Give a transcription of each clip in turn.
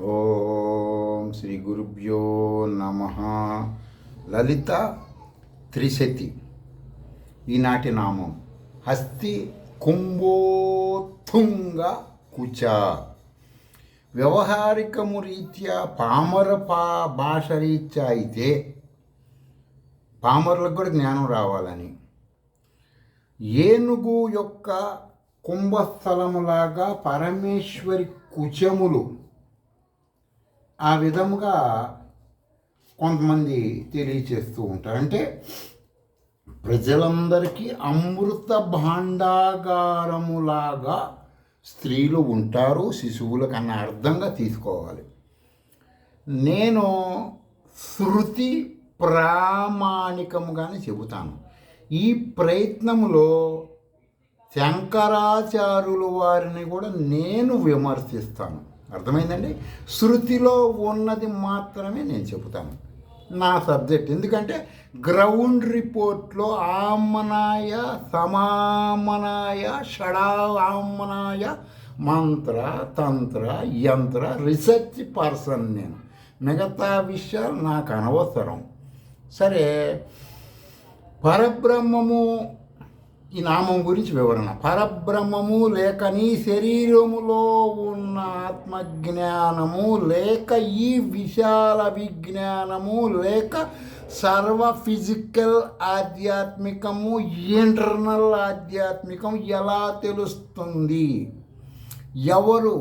ఓం శ్రీ గురుభ్యో నమ. లలిత త్రిశతి ఈనాటి నామం హస్తి కుంభోత్తుంగ కుచ. వ్యవహారికము రీత్యా పామర భాష రీత్యా అయితే పామరులకు కూడా జ్ఞానం రావాలని ఏనుగు యొక్క కుంభస్థలములాగా పరమేశ్వరి కుచములు ఆ విధముగా కొంతమంది తెలియచేస్తూ ఉంటారు. అంటే ప్రజలందరికీ అమృత భాండాగారములాగా స్త్రీలు ఉంటారు, శిశువులకు అన్న అర్థంగా తీసుకోవాలి. నేను శృతి ప్రామాణికముగానే చెబుతాను. ఈ ప్రయత్నములో శంకరాచార్యుల వారిని కూడా నేను విమర్శిస్తాను. అర్థమైందండి? శృతిలో ఉన్నది మాత్రమే నేను చెబుతాను, నా సబ్జెక్ట్. ఎందుకంటే గ్రౌండ్ రిపోర్ట్లో ఆమనాయ సమామనాయ షడామనాయ మంత్ర తంత్ర యంత్ర రీసెర్చ్ పర్సన్ నేను. మిగతా విషయాలు నాకు అనవసరం. సరే, పరబ్రహ్మము ఈ నామం గురించి వివరణ. పరబ్రహ్మము లేక నీ శరీరములో ఉన్న ఆత్మజ్ఞానము లేక ఈ విశాల విజ్ఞానము లేక సర్వ ఫిజికల్ ఆధ్యాత్మికము ఇంటర్నల్ ఆధ్యాత్మికం ఎలా తెలుస్తుంది? ఎవరు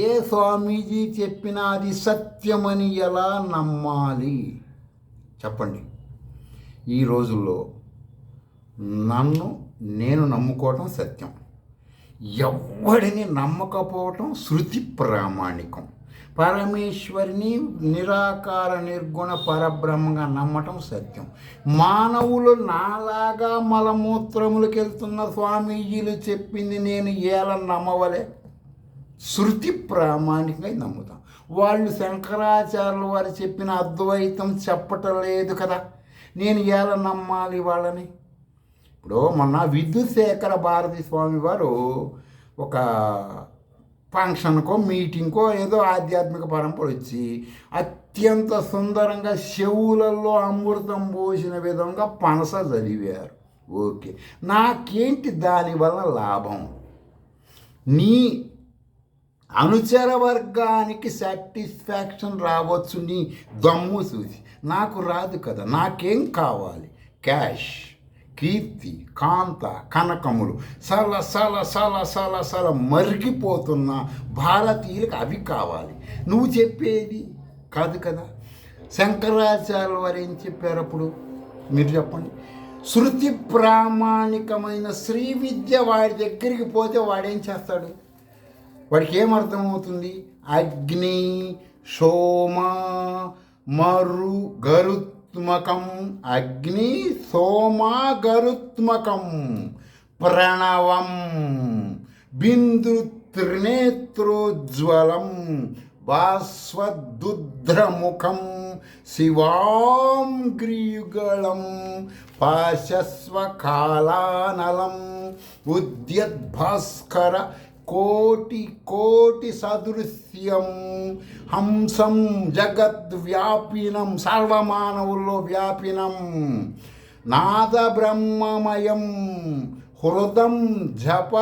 ఏ స్వామీజీ చెప్పినా అది సత్యమని ఎలా నమ్మాలి? చెప్పండి. ఈ రోజుల్లో నేను నమ్ముకోవటం సత్యం, ఎవడిని నమ్మకపోవటం శృతి ప్రామాణికం. పరమేశ్వరిని నిరాకార నిర్గుణ పరబ్రహ్మగా నమ్మటం సత్యం. మానవులు నాలాగా మలమూత్రములకు వెళ్తున్న స్వామీజీలు చెప్పింది నేను ఎలా నమ్మవలే? శృతి ప్రామాణికంగా నమ్ముతాం. వాళ్ళు శంకరాచార్యుల వారు చెప్పిన అద్వైతం చెప్పటం లేదు కదా, నేను ఎలా నమ్మాలి వాళ్ళని? ఇప్పుడు మొన్న విద్యుశేఖర భారతి స్వామి వారు ఒక ఫంక్షన్కో మీటింగ్కో ఏదో ఆధ్యాత్మిక పరంపర వచ్చి అత్యంత సుందరంగా చెవులలో అమృతం పోసిన విధంగా పనస చదివారు. ఓకే, నాకేంటి దానివల్ల లాభం? నీ అనుచర వర్గానికి సాటిస్ఫాక్షన్ రావచ్చు నీ దమ్ము చూసి, నాకు రాదు కదా. నాకేం కావాలి? క్యాష్, కీర్తి, కాంత, కనకములు, సల సల సల సల సల మరిగిపోతున్న భారతీయులకు అవి కావాలి. నువ్వు చెప్పేది కాదు కదా. శంకరాచార్యుల వారు ఏం చెప్పారు అప్పుడు? మీరు చెప్పండి. శృతి ప్రామాణికమైన శ్రీ విద్య వాడి దగ్గరికి పోతే వాడేం చేస్తాడు? వాడికి ఏమర్థమవుతుంది? అగ్ని, సోమ, మరు, గరుత్మకం. అగ్ని, సోమ, గరుత్మకం. ప్రణవం, బిందు త్రినేత్రోజ్వలం, భాస్వదుద్రముఖం, శివాం గ్రీయుగళం, పాశస్వకాలానలం, ఉద్యద్భాస్కర కోటి కోటి సదృశ్యం, హంసం జగద్వ్యాపినం, సర్వమానవుల్లో వ్యాపినం, నాద బ్రహ్మమయం, హృదం జప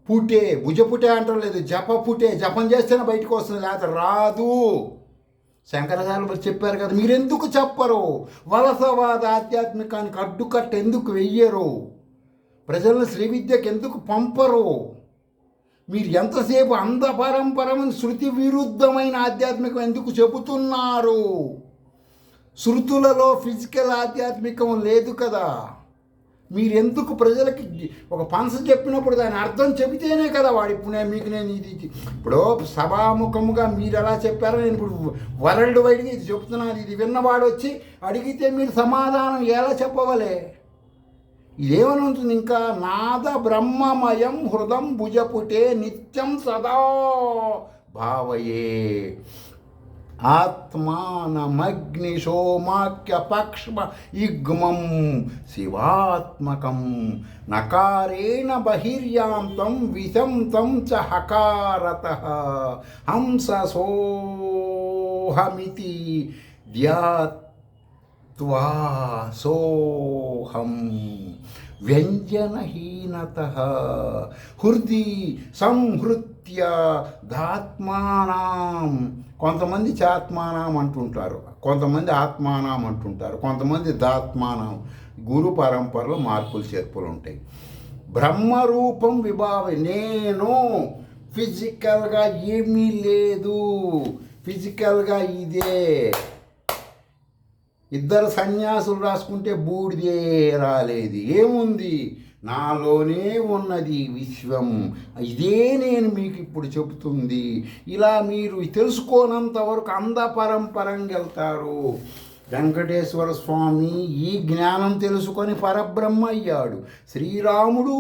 పుటే. భుజపుటే అంటారు, లేదు జప పుటే. జపం చేస్తేనే బయటకు వస్తుంది, లేకపోతే రాదు. శంకరాచార్యులు చెప్పారు కదా. మీరెందుకు చెప్పరు? వలసవాద ఆధ్యాత్మికానికి అడ్డుకట్ట ఎందుకు వెయ్యరు? ప్రజలను శ్రీ విద్యకు ఎందుకు పంపరు? మీరు ఎంతసేపు అంధపరంపరమైన శృతి విరుద్ధమైన ఆధ్యాత్మికం ఎందుకు చెబుతున్నారు? శృతులలో ఫిజికల్ ఆధ్యాత్మికం లేదు కదా. మీరెందుకు ప్రజలకి ఒక పనస చెప్పినప్పుడు దాని అర్థం చెబితేనే కదా వాడు ఇప్పుడు నేను ఇది ఇప్పుడు సభాముఖముగా మీరు ఎలా చెప్పారో నేను ఇప్పుడు వరల్డ్ వైడ్గా ఇది చెప్తున్నాను. ఇది విన్నవాడు వచ్చి అడిగితే మీరు సమాధానం ఎలా చెప్పవలే? ఇదేమని ఉంటుంది ఇంకా? నాద బ్రహ్మమయం హృదం భుజపుటే నిత్యం సదా భావయే. ఆత్మానమగ్నిశోమాఖ్యపక్ష్మ యుగ్మం శివాత్మకం నకారేణ బహిర్యాంతం విశంతం చ హకారతః హంససోహమితి ధ్యాత్వా సోహం వ్యంజనహీనతః హృది సంహృత్య దాత్మానాం. కొంతమంది చాత్మానం అంటుంటారు, కొంతమంది ఆత్మానం అంటుంటారు, కొంతమంది దాత్మానం. గురు పరంపరలో మార్పులు చేర్పులు ఉంటాయి. బ్రహ్మరూపం విభావ. నేను ఫిజికల్గా ఏమీ లేదు, ఫిజికల్గా ఇదే. ఇద్దరు సన్యాసులు రాసుకుంటే బూడిదే రాలేదు. ఏముంది? నాలోనే ఉన్నది విశ్వం. ఇదే నేను మీకు ఇప్పుడు చెబుతుంది. ఇలా మీరు తెలుసుకోనంత వరకు అంధపరంపరంగా వెళ్తారు. వెంకటేశ్వర స్వామి ఈ జ్ఞానం తెలుసుకొని పరబ్రహ్మ అయ్యాడు. శ్రీరాముడు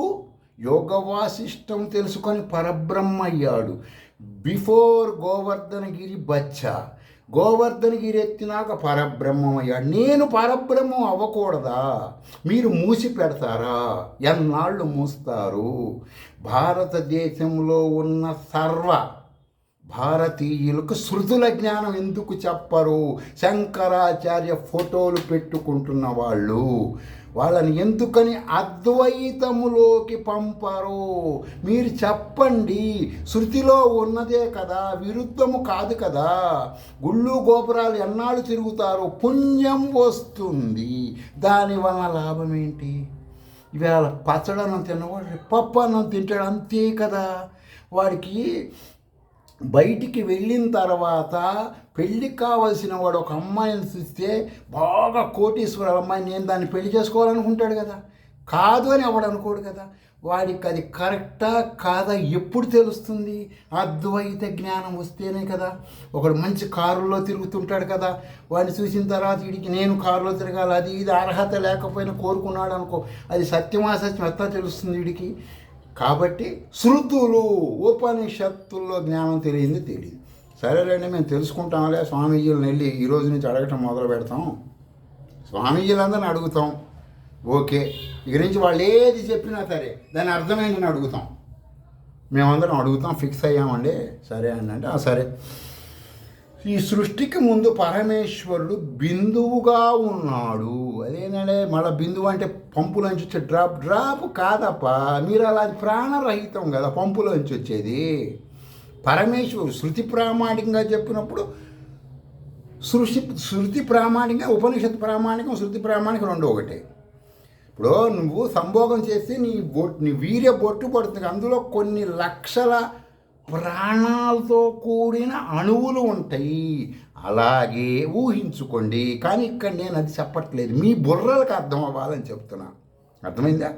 యోగ వాసిష్టం తెలుసుకొని పరబ్రహ్మ అయ్యాడు. బిఫోర్ గోవర్ధనగిరి బచ్చ, గోవర్ధనగిరి ఎత్తినాక పరబ్రహ్మం అయ్యాడు. నేను పరబ్రహ్మం అవ్వకూడదా? మీరు మూసి పెడతారా? ఎన్నాళ్ళు మూస్తారు? భారతదేశంలో ఉన్న సర్వ భారతీయులకు శృతుల జ్ఞానం ఎందుకు చెప్పరు? శంకరాచార్య ఫోటోలు పెట్టుకుంటున్న వాళ్ళని ఎందుకని అద్వైతములోకి పంపరు? మీరు చెప్పండి. శృతిలో ఉన్నదే కదా, విరుద్ధము కాదు కదా. గుళ్ళు గోపురాలు ఎన్నాళ్ళు తిరుగుతారు? పుణ్యం వస్తుంది. దానివల్ల లాభం ఏంటి? ఇవాళ పచ్చడన్నం తిన్నవాడు పప్పు అన్నం తింటాడు, అంతే కదా. వాడికి బయటికి వెళ్ళిన తర్వాత పెళ్ళికి కావలసిన వాడు ఒక అమ్మాయిని చూస్తే బాగా కోటీశ్వర అమ్మాయి, నేను దాన్ని పెళ్లి చేసుకోవాలనుకుంటాడు కదా. కాదు అని ఎవడు అనుకోడు కదా. వాడికి అది కరెక్టా కాదా ఎప్పుడు తెలుస్తుంది? అద్వైత జ్ఞానం వస్తేనే కదా. ఒకడు మంచి కారులో తిరుగుతుంటాడు కదా, వాడిని చూసిన తర్వాత వీడికి నేను కారులో తిరగాలి, అది ఇది అర్హత లేకపోయినా కోరుకున్నాడు అనుకో, అది సత్యమాసత్యం ఎట్లా తెలుస్తుంది వీడికి? కాబట్టి శృతులు ఉపనిషత్తుల్లో జ్ఞానం తెలియదు. సరేలేండి, మేము తెలుసుకుంటాంలే. స్వామీజీలను వెళ్ళి ఈరోజు నుంచి అడగటం మొదలు పెడతాం. స్వామీజీలందరిని అడుగుతాం. ఓకే, ఇక నుంచి వాళ్ళు ఏది చెప్పినా సరే దాని అర్థమైందని అడుగుతాం. మేమందరం అడుగుతాం, ఫిక్స్ అయ్యామండి. సరే అండి అంటే సరే. ఈ సృష్టికి ముందు పరమేశ్వరుడు బిందువుగా ఉన్నాడు. అదేనంటే మళ్ళీ బిందువు అంటే పంపులోంచి వచ్చే డ్రాప్ కాదప్ప. మీరు అలా అది ప్రాణరహితం కదా పంపులోంచి వచ్చేది. పరమేశ్వరుడు శృతి ప్రామాణికంగా చెప్పినప్పుడు శృతి ప్రామాణికంగా, ఉపనిషత్తు ప్రామాణికం, శృతి ప్రామాణికం రెండు ఒకటే. ఇప్పుడు నువ్వు సంభోగం చేసి నీ వీర్య బొట్టు పడుతుంది, అందులో కొన్ని లక్షల ప్రాణాలతో కూడిన అణువులు ఉంటాయి. అలాగే ఊహించుకోండి. కానీ ఇక్కడ నేను అది చెప్పట్లేదు, మీ బుర్రలకు అర్థం అవ్వాలని చెప్తున్నా. అర్థమైందా?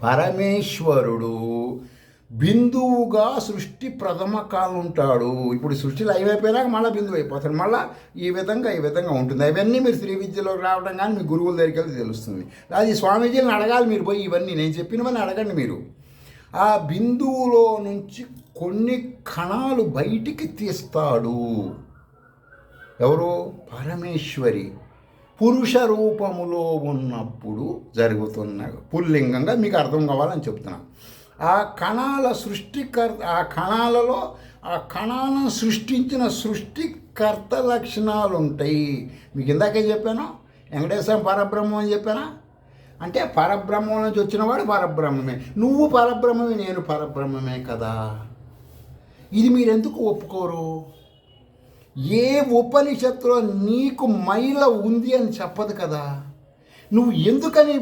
పరమేశ్వరుడు బిందువుగా సృష్టి ప్రథమ కాలం ఉంటాడు. ఇప్పుడు సృష్టిలో అయిపోయినాక మళ్ళీ బిందువు అయిపోతాడు. మళ్ళీ ఈ విధంగా ఉంటుంది. అవన్నీ మీరు శ్రీ విద్యలోకి రావడం కానీ మీ గురువుల దగ్గరికి వెళ్తే తెలుస్తుంది. అది స్వామీజీని అడగాలి మీరు పోయి. ఇవన్నీ నేను చెప్పినవన్నీ అడగండి మీరు. ఆ బిందువులో నుంచి కొన్ని కణాలు బయటికి తీస్తాడు. ఎవరు? పరమేశ్వరి. పురుష రూపములో ఉన్నప్పుడు జరుగుతున్న పుల్లింగంగా మీకు అర్థం కావాలని చెప్తున్నా. ఆ కణాల సృష్టికర్త, ఆ కణాలలో ఆ కణాలను సృష్టించిన సృష్టికర్త లక్షణాలు ఉంటాయి. మీకు ఇందాకే చెప్పాను, వెంకటేశ్వరం పరబ్రహ్మం అని చెప్పానా? అంటే పరబ్రహ్మం నుంచి వచ్చినవాడు పరబ్రహ్మమే. నువ్వు పరబ్రహ్మమే, నేను పరబ్రహ్మమే కదా. ఇది మీరెందుకు ఒప్పుకోరు? ఏ ఉపనిషత్తులో నీకు మైల ఉంది అని చెప్పదు కదా. నువ్వు ఎందుకని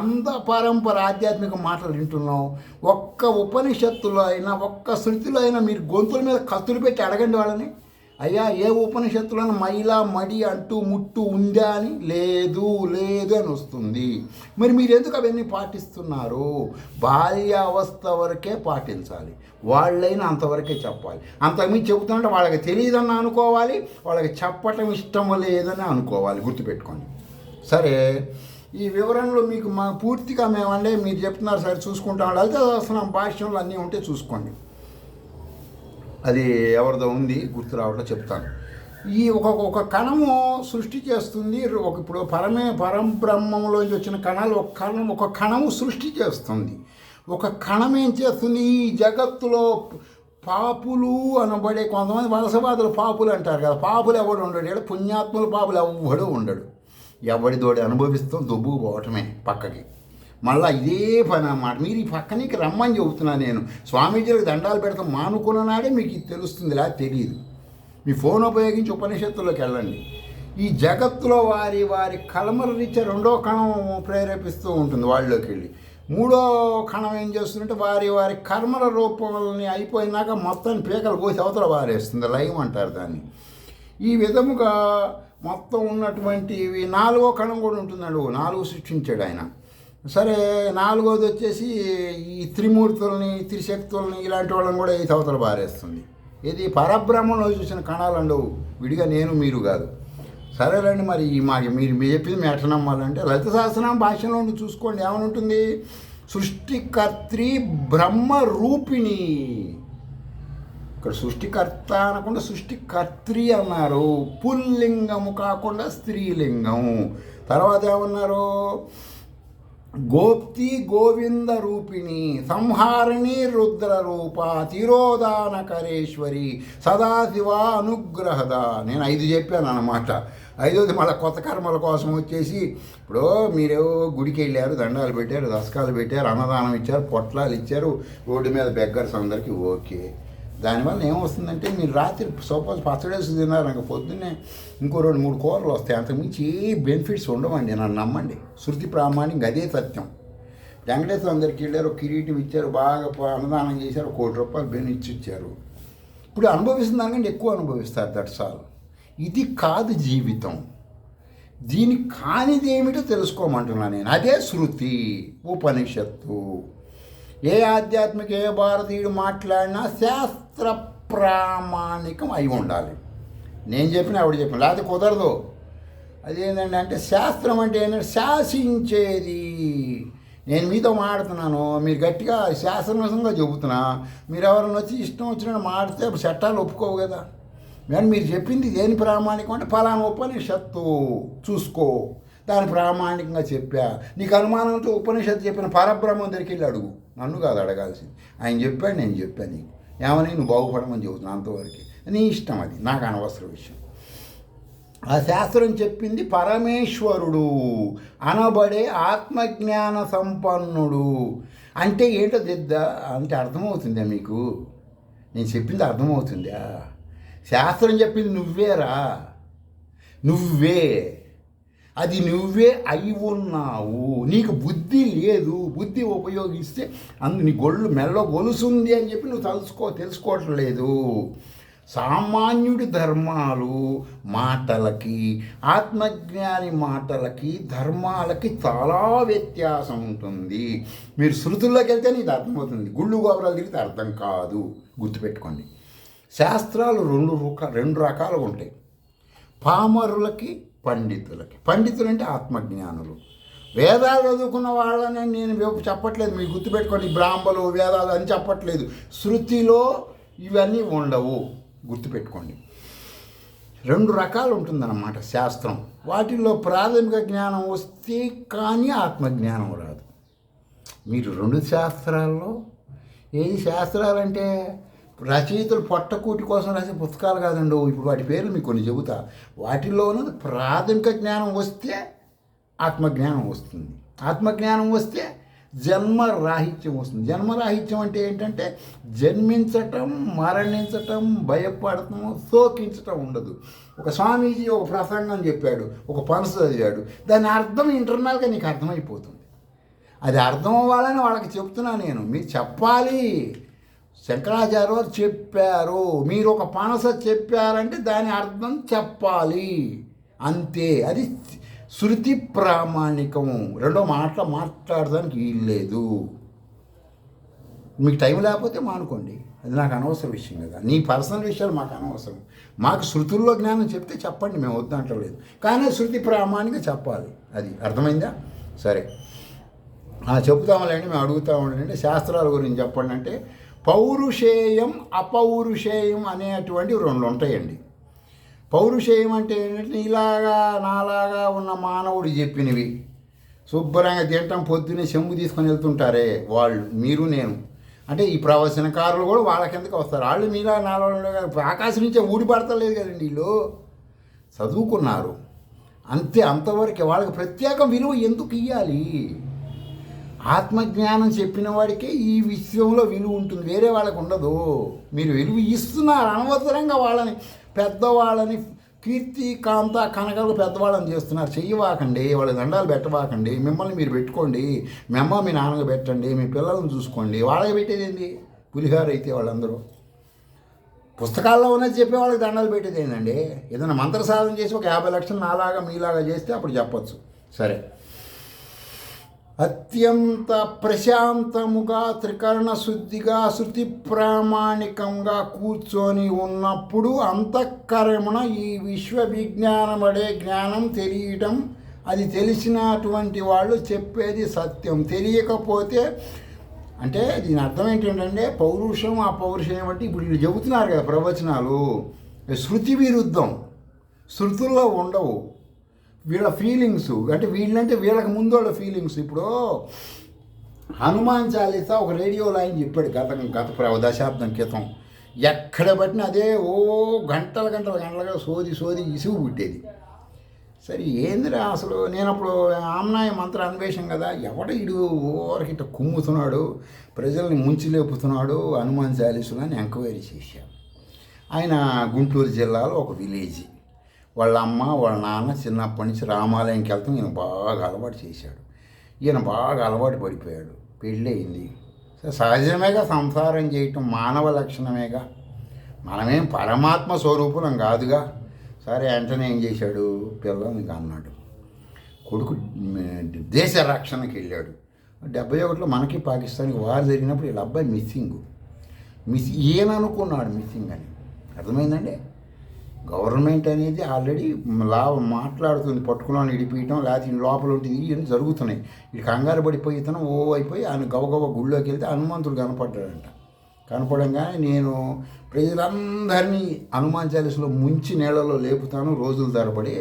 అంత పరంపర ఆధ్యాత్మిక మాటలు వింటున్నావు? ఒక్క ఉపనిషత్తులో అయినా, ఒక్క శృతిలో అయినా మీరు గొంతుల మీద కత్తులు పెట్టి అడగండి వాళ్ళని. అయ్యా, ఏ ఉపనిషత్తులను మైలా మడి అంటూ ముట్టు ఉందా అని? లేదు అని వస్తుంది. మరి మీరు ఎందుకు అవన్నీ పాటిస్తున్నారు? బాల్యావస్థ వరకే పాటించాలి. వాళ్ళైనా అంతవరకే చెప్పాలి. అంతకుమించి చెబుతుంటే వాళ్ళకి తెలియదని అనుకోవాలి, వాళ్ళకి చెప్పటం ఇష్టం లేదని అనుకోవాలి. గుర్తుపెట్టుకోండి. సరే, ఈ వివరణలో మీకు పూర్తిగా మేమంటే మీరు చెప్తున్నారు సరే చూసుకుంటాం. లలిత సహస్రనామ భాష్యంలో అన్నీ ఉంటే చూసుకోండి. అది ఎవరిదో ఉంది, గుర్తు రావట్లే, చెప్తాను. ఈ ఒక కణము సృష్టి చేస్తుంది. ఇప్పుడు పరంబ్రహ్మంలోంచి వచ్చిన కణాలు ఒక కణము సృష్టి చేస్తుంది. ఒక కణం ఏం చేస్తుంది? ఈ జగత్తులో పాపులు అనబడే కొంతమంది వలసవాదులు పాపులు అంటారు కదా, పాపులు ఎవడు ఉండడు, ఇక్కడ పుణ్యాత్ములు పాపులు ఎవడు ఉండడు. ఎవడిదోడి అనుభవిస్తాం దుబ్బుకు పోవటమే పక్కకి. మళ్ళీ ఇదే పని అన్నమాట. మీరు ఈ పక్కనికి రమ్మని చెబుతున్నాను నేను. స్వామీజీలకు దండాలు పెడతాం మానుకున్న నాడే మీకు ఇది తెలుస్తుంది, ఇలా తెలియదు. మీ ఫోన్ ఉపయోగించి ఉపనిషత్తుల్లోకి వెళ్ళండి. ఈ జగత్తులో వారి కలమర రీత్యా రెండో కణం ప్రేరేపిస్తూ ఉంటుంది వాళ్ళలోకి వెళ్ళి. మూడో కణం ఏం చేస్తుందంటే వారి కర్మల రూపాలని అయిపోయినాక మొత్తాన్ని పీకలు కోసి అవతల వారేస్తుంది, లయం అంటారు దాన్ని. ఈ విధముగా మొత్తం ఉన్నటువంటి నాలుగో కణం కూడా ఉంటుందండి. 4 సృష్టించాడు ఆయన. సరే, 4వది వచ్చేసి ఈ త్రిమూర్తుల్ని త్రిశక్తుల్ని ఇలాంటి వాళ్ళని కూడా ఈ అవతల బారేస్తుంది. ఇది పరబ్రహ్మంలో చూసిన కణాలండు, విడిగా నేను మీరు కాదు. సరేలేండి, మరి మీరు చెప్పింది మేము ఎట్లా నమ్మాలంటే లలిత సహస్రనామ భాషలో ఉండి చూసుకోండి. ఏమని ఉంటుంది? సృష్టికర్త్రి బ్రహ్మ రూపిణి. ఇక్కడ సృష్టికర్త అనకుండా సృష్టికర్త్రి అన్నారు. పుల్లింగము కాకుండా స్త్రీలింగం. తర్వాత ఏమన్నారు? గోప్తి గోవింద రూపిణి, సంహారిణి రుద్ర రూప, తిరోధానకరేశ్వరి, సదాశివ అనుగ్రహద. నేను 5 చెప్పాను అన్నమాట. 5వది మళ్ళీ కొత్త కర్మల కోసం వచ్చేసి, ఇప్పుడు మీరేవో గుడికి వెళ్ళారు, దండాలు పెట్టారు, దశకాలు పెట్టారు, అన్నదానం ఇచ్చారు, పొట్లాలు ఇచ్చారు, రోడ్డు మీద బెగ్గర్స్ అందరికీ ఓకే. దానివల్ల ఏమొస్తుందంటే మీరు రాత్రి సపోజ్ పచ్చడేసి తిన్నారు, నాకు పొద్దున్నే ఇంకో 2-3 కూరలు వస్తాయి. అంతకుమించి ఏ బెనిఫిట్స్ ఉండవండి, నన్ను నమ్మండి. శృతి ప్రామాణికంగా అదే సత్యం. వెంకటేశ్వర అందరికి వెళ్ళారు, కిరీటం ఇచ్చారు, బాగా అన్నదానం చేశారు, 1 కోటి రూపాయలు బెనిఫిట్స్ ఇచ్చారు. ఇప్పుడు అనుభవిస్తున్న దానికంటే ఎక్కువ అనుభవిస్తారు. That's all. ఇది కాదు జీవితం. దీని కానిది ఏమిటో తెలుసుకోమంటున్నాను నేను. అదే శృతి, ఉపనిషత్తు. ఏ ఆధ్యాత్మిక ఏ భారతీయుడు మాట్లాడినా శాస్త్ర ప్రామాణికం అయి ఉండాలి. నేను చెప్పిన ఆవిడ చెప్పిన, లేకపోతే కుదరదు. అదేంటంటే అంటే శాస్త్రం అంటే ఏంటంటే శాసించేది. నేను మీతో మాడుతున్నాను, మీరు గట్టిగా శాస్త్రవశంగా చెబుతున్నా, మీరు ఎవరైనా వచ్చి ఇష్టం వచ్చినట్టు మాడితే అప్పుడు చట్టాలు ఒప్పుకోవు కదా. కానీ మీరు చెప్పింది దేని ప్రామాణికం అంటే ఫలానా ఉపనిషత్తు చూసుకో, దాని ప్రామాణికంగా చెప్పా. నీకు అనుమానంతో ఉపనిషత్తు చెప్పిన పరబ్రహ్మం దగ్గరికి వెళ్ళి అడుగు, నన్ను కాదు అడగాల్సింది. ఆయన చెప్పాడు, నేను చెప్పాను నీకు. ఏమని నువ్వు బాగుపడమని చెబుతున్నాను, అంతవరకు నీ ఇష్టం, అది నాకు అనవసర విషయం. ఆ శాస్త్రం చెప్పింది పరమేశ్వరుడు అనబడే ఆత్మజ్ఞాన సంపన్నుడు. అంటే ఏంటో అంటే అర్థమవుతుందా మీకు? నేను చెప్పింది అర్థమవుతుందా? శాస్త్రం చెప్పింది నువ్వేరా, నువ్వే, అది నువ్వే అయి ఉన్నావు. నీకు బుద్ధి లేదు, బుద్ధి ఉపయోగిస్తే నీ మెల్లో గొలుసుంది అని చెప్పి నువ్వు తెలుసుకోవటం లేదు. సామాన్యుడి ధర్మాలు మాటలకి, ఆత్మజ్ఞాని మాటలకి, ధర్మాలకి చాలా వ్యత్యాసం ఉంటుంది. మీరు శృతుల్లోకి వెళ్తే నీకు అర్థమవుతుంది, గుళ్ళు గోపురాలు తిరిగితే అర్థం కాదు. గుర్తుపెట్టుకోండి, శాస్త్రాలు 2 రకాలుగా ఉంటాయి. పామరులకి, పండితులకి. పండితులు అంటే ఆత్మజ్ఞానులు. వేదాలు చదువుకున్న వాళ్ళని నేను చెప్పట్లేదు, మీకు గుర్తుపెట్టుకోండి. బ్రాహ్మలు వేదాలు అని చెప్పట్లేదు. శృతిలో ఇవన్నీ ఉండవు, గుర్తుపెట్టుకోండి. 2 రకాలు ఉంటుందన్నమాట శాస్త్రం. వాటిల్లో ప్రాథమిక జ్ఞానం వస్తే కానీ ఆత్మజ్ఞానం రాదు. మీరు 2 శాస్త్రాల్లో ఏది శాస్త్రాలంటే రచయితలు పొట్టకూటి కోసం రాసే పుస్తకాలు కాదండి. ఇప్పుడు వాటి పేర్లు మీకు కొన్ని చెబుతా. వాటిల్లో ఉన్నది ప్రాథమిక జ్ఞానం వస్తే ఆత్మజ్ఞానం వస్తుంది. ఆత్మజ్ఞానం వస్తే జన్మరాహిత్యం వస్తుంది. జన్మరాహిత్యం అంటే ఏంటంటే జన్మించటం, మరణించటం, భయపడటం, శోకించటం ఉండదు. ఒక స్వామీజీ ఒక ప్రసంగం చెప్పాడు, ఒక పనసు చదివాడు, దాని అర్థం ఇంటర్నల్గా నీకు అర్థమైపోతుంది. అది అర్థం అవ్వాలని వాళ్ళకి చెప్తున్నా నేను. మీరు చెప్పాలి. శంకరాచార్య వారు చెప్పారు, మీరు ఒక పనస చెప్పారంటే దాని అర్థం చెప్పాలి, అంతే. అది శృతి ప్రామాణికం. రెండో మాట్లాడడానికి వీల్లేదు. మీకు టైం లేకపోతే మానుకోండి, అది నాకు అనవసర విషయం కదా. నీ పర్సనల్ విషయాలు మాకు అనవసరం. మాకు శృతుల్లో జ్ఞానం చెప్తే చెప్పండి, మేము వద్దంటలేదు. కానీ శృతి ప్రామాణిక చెప్పాలి. అది అర్థమైందా? సరే, చెప్తాములేండి, మేము అడుగుతూ ఉండండి. శాస్త్రాల గురించి చెప్పండి అంటే పౌరుషేయం, అపౌరుషేయం అనేటువంటివి 2 ఉంటాయండి. పౌరుషేయం అంటే ఏంటంటే ఇలాగా నాలాగా ఉన్న మానవుడు చెప్పినవి శుభ్రంగా తింటాం, పొద్దున్నే చెంబు తీసుకొని వెళ్తుంటారే వాళ్ళు, మీరు నేను. అంటే ఈ ప్రవచనకారులు కూడా వాళ్ళ కిందకి వస్తారు. వాళ్ళు మీలా నాలో ఆకాశం నుంచే ఊడిపడతలేదు కదండి, వీళ్ళు చదువుకున్నారు అంతే, అంతవరకు. వాళ్ళకి ప్రత్యేక విలువ ఎందుకు ఇవ్వాలి? ఆత్మజ్ఞానం చెప్పిన వాడికే ఈ విషయంలో విలువ ఉంటుంది, వేరే వాళ్ళకి ఉండదు. మీరు విలువ ఇస్తున్నారు అనవసరంగా వాళ్ళని, పెద్దవాళ్ళని కీర్తి కాంత కనకలు పెద్దవాళ్ళని చేస్తున్నారు. చెయ్యవాకండి, వాళ్ళ దండాలు పెట్టవాకండి. మిమ్మల్ని మీరు పెట్టుకోండి, మీ అమ్మ మీ నాన్నగా పెట్టండి, మీ పిల్లలను చూసుకోండి. వాళ్ళకి పెట్టేది ఏంటి? పులిహార అయితే వాళ్ళందరూ పుస్తకాల్లో ఉన్నది చెప్పే వాళ్ళకి దండాలు పెట్టేది ఏంటండి? ఏదైనా మంత్ర సాధన చేసి ఒక 50 లక్షలు నాలాగా మీలాగా చేస్తే అప్పుడు చెప్పచ్చు. సరే, అత్యంత ప్రశాంతముగా త్రికరణ శుద్ధిగా శృతి ప్రామాణికంగా కూర్చొని ఉన్నప్పుడు అంతఃకరమున ఈ విశ్వ విజ్ఞానమడే జ్ఞానం తెలియటం, అది తెలిసినటువంటి వాళ్ళు చెప్పేది సత్యం. తెలియకపోతే అంటే దీని అర్థం ఏంటంటే పౌరుషం అపౌరుషం అంటే ఇప్పుడు వీళ్ళు చెబుతున్నారు కదా ప్రవచనాలు, శృతి విరుద్ధం, శృతుల్లో ఉండవు వీళ్ళ ఫీలింగ్స్. అంటే వీళ్ళంటే వీళ్ళకి ముందు వాళ్ళ ఫీలింగ్స్. ఇప్పుడు హనుమాన్ చాలీసా ఒక రేడియో లైన్ చెప్పాడు గత దశాబ్దం క్రితం. ఎక్కడ పట్టినా అదే గంటలుగా సోది ఇసుగు పుట్టేది. సరే ఏందిరా అసలు, నేను అప్పుడు ఆమ్నాయ మంత్ర అన్వేషం కదా, ఇడు ఊరికి ఇట్లా కుమ్ముతున్నాడు, ప్రజల్ని ముంచి లేపుతున్నాడు హనుమాన్ చాలీసులు అని ఎంక్వైరీ చేశాను. ఆయన గుంటూరు జిల్లాలో ఒక విలేజ్. వాళ్ళ అమ్మ వాళ్ళ నాన్న చిన్నప్పటి నుంచి రామాలయంకి వెళ్తాం ఈయన బాగా అలవాటు చేశాడు. ఈయన బాగా అలవాటు పడిపోయాడు. పెళ్ళి అయింది. సహజమేగా సంసారం చేయటం, మానవ లక్షణమేగా, మనమేం పరమాత్మ స్వరూపులం కాదుగా. సరే వెంటనే ఏం చేశాడు, పిల్లల్ని అన్నాడు. కొడుకు దేశ రక్షణకి వెళ్ళాడు. 71లో మనకి పాకిస్తాన్కి వార్ జరిగినప్పుడు వీళ్ళ అబ్బాయి మిస్సింగ్ ఈయన అనుకున్నాడు మిస్సింగ్ అని. అర్థమైందండి? గవర్నమెంట్ అనేది ఆల్రెడీ మాట్లాడుతుంది, పట్టుకున్నాను ఇడిపించడం, లేకపోతే ఈ లోపల ఉంటుంది, ఇవన్నీ జరుగుతున్నాయి. ఇది కంగారు పడిపోయి ఇతను అయిపోయి ఆయన గవగవ గుళ్ళోకి వెళ్తే హనుమంతుడు కనపడ్డాడంట. కనపడంగానే నేను ప్రజలందరినీ హనుమాన్ చాలీసులో ముంచి నీళ్ళలో లేపుతాను రోజుల తరబడి,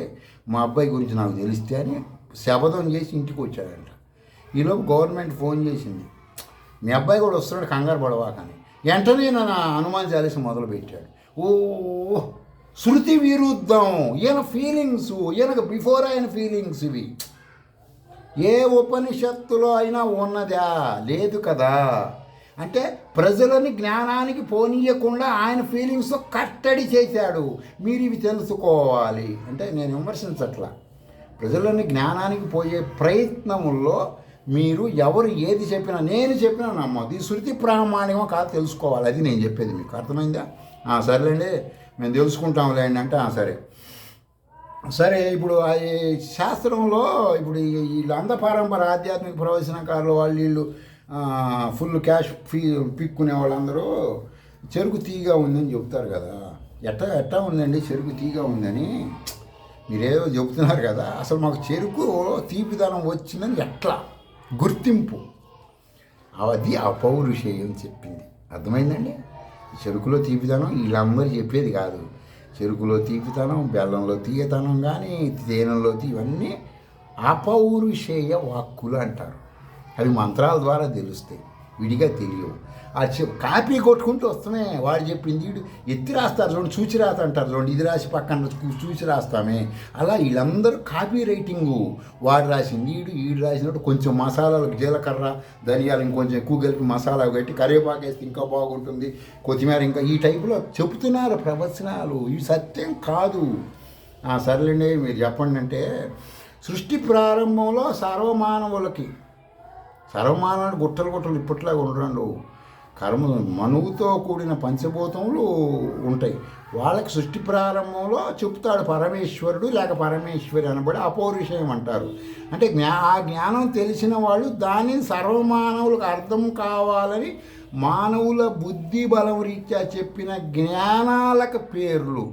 మా అబ్బాయి గురించి నాకు తెలిస్తే అని శపథం చేసి ఇంటికి వచ్చాడంట. ఈలోపు గవర్నమెంట్ ఫోన్ చేసింది, మీ అబ్బాయి కూడా వస్తున్నాడు కంగారు పడవాకని. వెంటనే నా హనుమాన్ చాలీస మొదలుపెట్టాడు. శృతి విరుద్ధం, ఈయన ఫీలింగ్స్, ఈయనకు బిఫోర్ ఆయన ఫీలింగ్స్ ఇవి. ఏ ఉపనిషత్తులో అయినా ఉన్నదా? లేదు కదా. అంటే ప్రజలని జ్ఞానానికి పోనీయకుండా ఆయన ఫీలింగ్స్తో కట్టడి చేశాడు. మీరు ఇవి తెలుసుకోవాలి అంటే నేను విమర్శించట్లా. ప్రజలని జ్ఞానానికి పోయే ప్రయత్నముల్లో మీరు ఎవరు ఏది చెప్పినా, నేను చెప్పినా నమ్మదు. ఈ శృతి ప్రామాణికం కాదు తెలుసుకోవాలి, అది నేను చెప్పేది. మీకు అర్థమైందా? సరేలేండి, మేము తెలుసుకుంటాంలేండి అంటే సరే. ఇప్పుడు ఈ శాస్త్రంలో ఇప్పుడు వీళ్ళు అంధపారంపర ఆధ్యాత్మిక ప్రవచనకారులు వీళ్ళు ఫుల్ క్యాష్ పిక్కునే వాళ్ళందరూ చెరుకు తీగా ఉందని చెప్తారు కదా. ఎట్టా ఉందండి చెరుకు తీగా ఉందని మీరేదో చెప్తున్నారు కదా. అసలు మాకు చెరుకు తీపిదనం వచ్చిందని ఎట్లా గుర్తింపు? అది అపౌరుషేయం చెప్పింది. అర్థమైందండి? చెరుకులో తీపిదనం వీళ్ళందరూ చెప్పేది కాదు. చెరుకులో తీపితనం, బెల్లంలో తీయతనం, కానీ తేనెలో ఇవన్నీ అపౌరుషేయ వాక్కులు అంటారు. అవి మంత్రాల ద్వారా తెలుస్తాయి, విడిగా తెలియవు. కాపీ కొట్టుకుంటూ వస్తున్నాయి. వాడు చెప్పింది వీడు ఎత్తి రాస్తారు చూడండి, చూచి రాత అంటారు చూడండి, ఇది రాసి పక్కన చూచి రాస్తామే. అలా వీళ్ళందరూ కాపీ రైటింగు. వాడు రాసింది వీడు రాసినట్టు కొంచెం మసాలాలకు జీలకర్ర ధనియాలు ఇంకొంచెం ఎక్కువ కలిపి మసాలా కట్టి కరివేపాకు వేస్తే ఇంకా బాగుంటుంది, కొత్తిమీర ఇంకా ఈ టైపులో చెబుతున్నారు ప్రవచనాలు. ఇవి సత్యం కాదు. సర్లేండి మీరు చెప్పండి అంటే, సృష్టి ప్రారంభంలో సర్వమానవులకి గుట్టలు ఇప్పట్లాగా ఉండరండు. కర్మ మనువుతో కూడిన పంచభూతములు ఉంటాయి. వాళ్ళకి సృష్టి ప్రారంభంలో చెప్తాడు పరమేశ్వరుడు లేక పరమేశ్వరి అనబడి అపౌరుషేయం అంటారు. అంటే ఆ జ్ఞానం తెలిసిన వాళ్ళు దానిని సర్వమానవులకు అర్థం కావాలని మానవుల బుద్ధి బలం రీత్యా చెప్పిన జ్ఞానాలకు పేర్లు.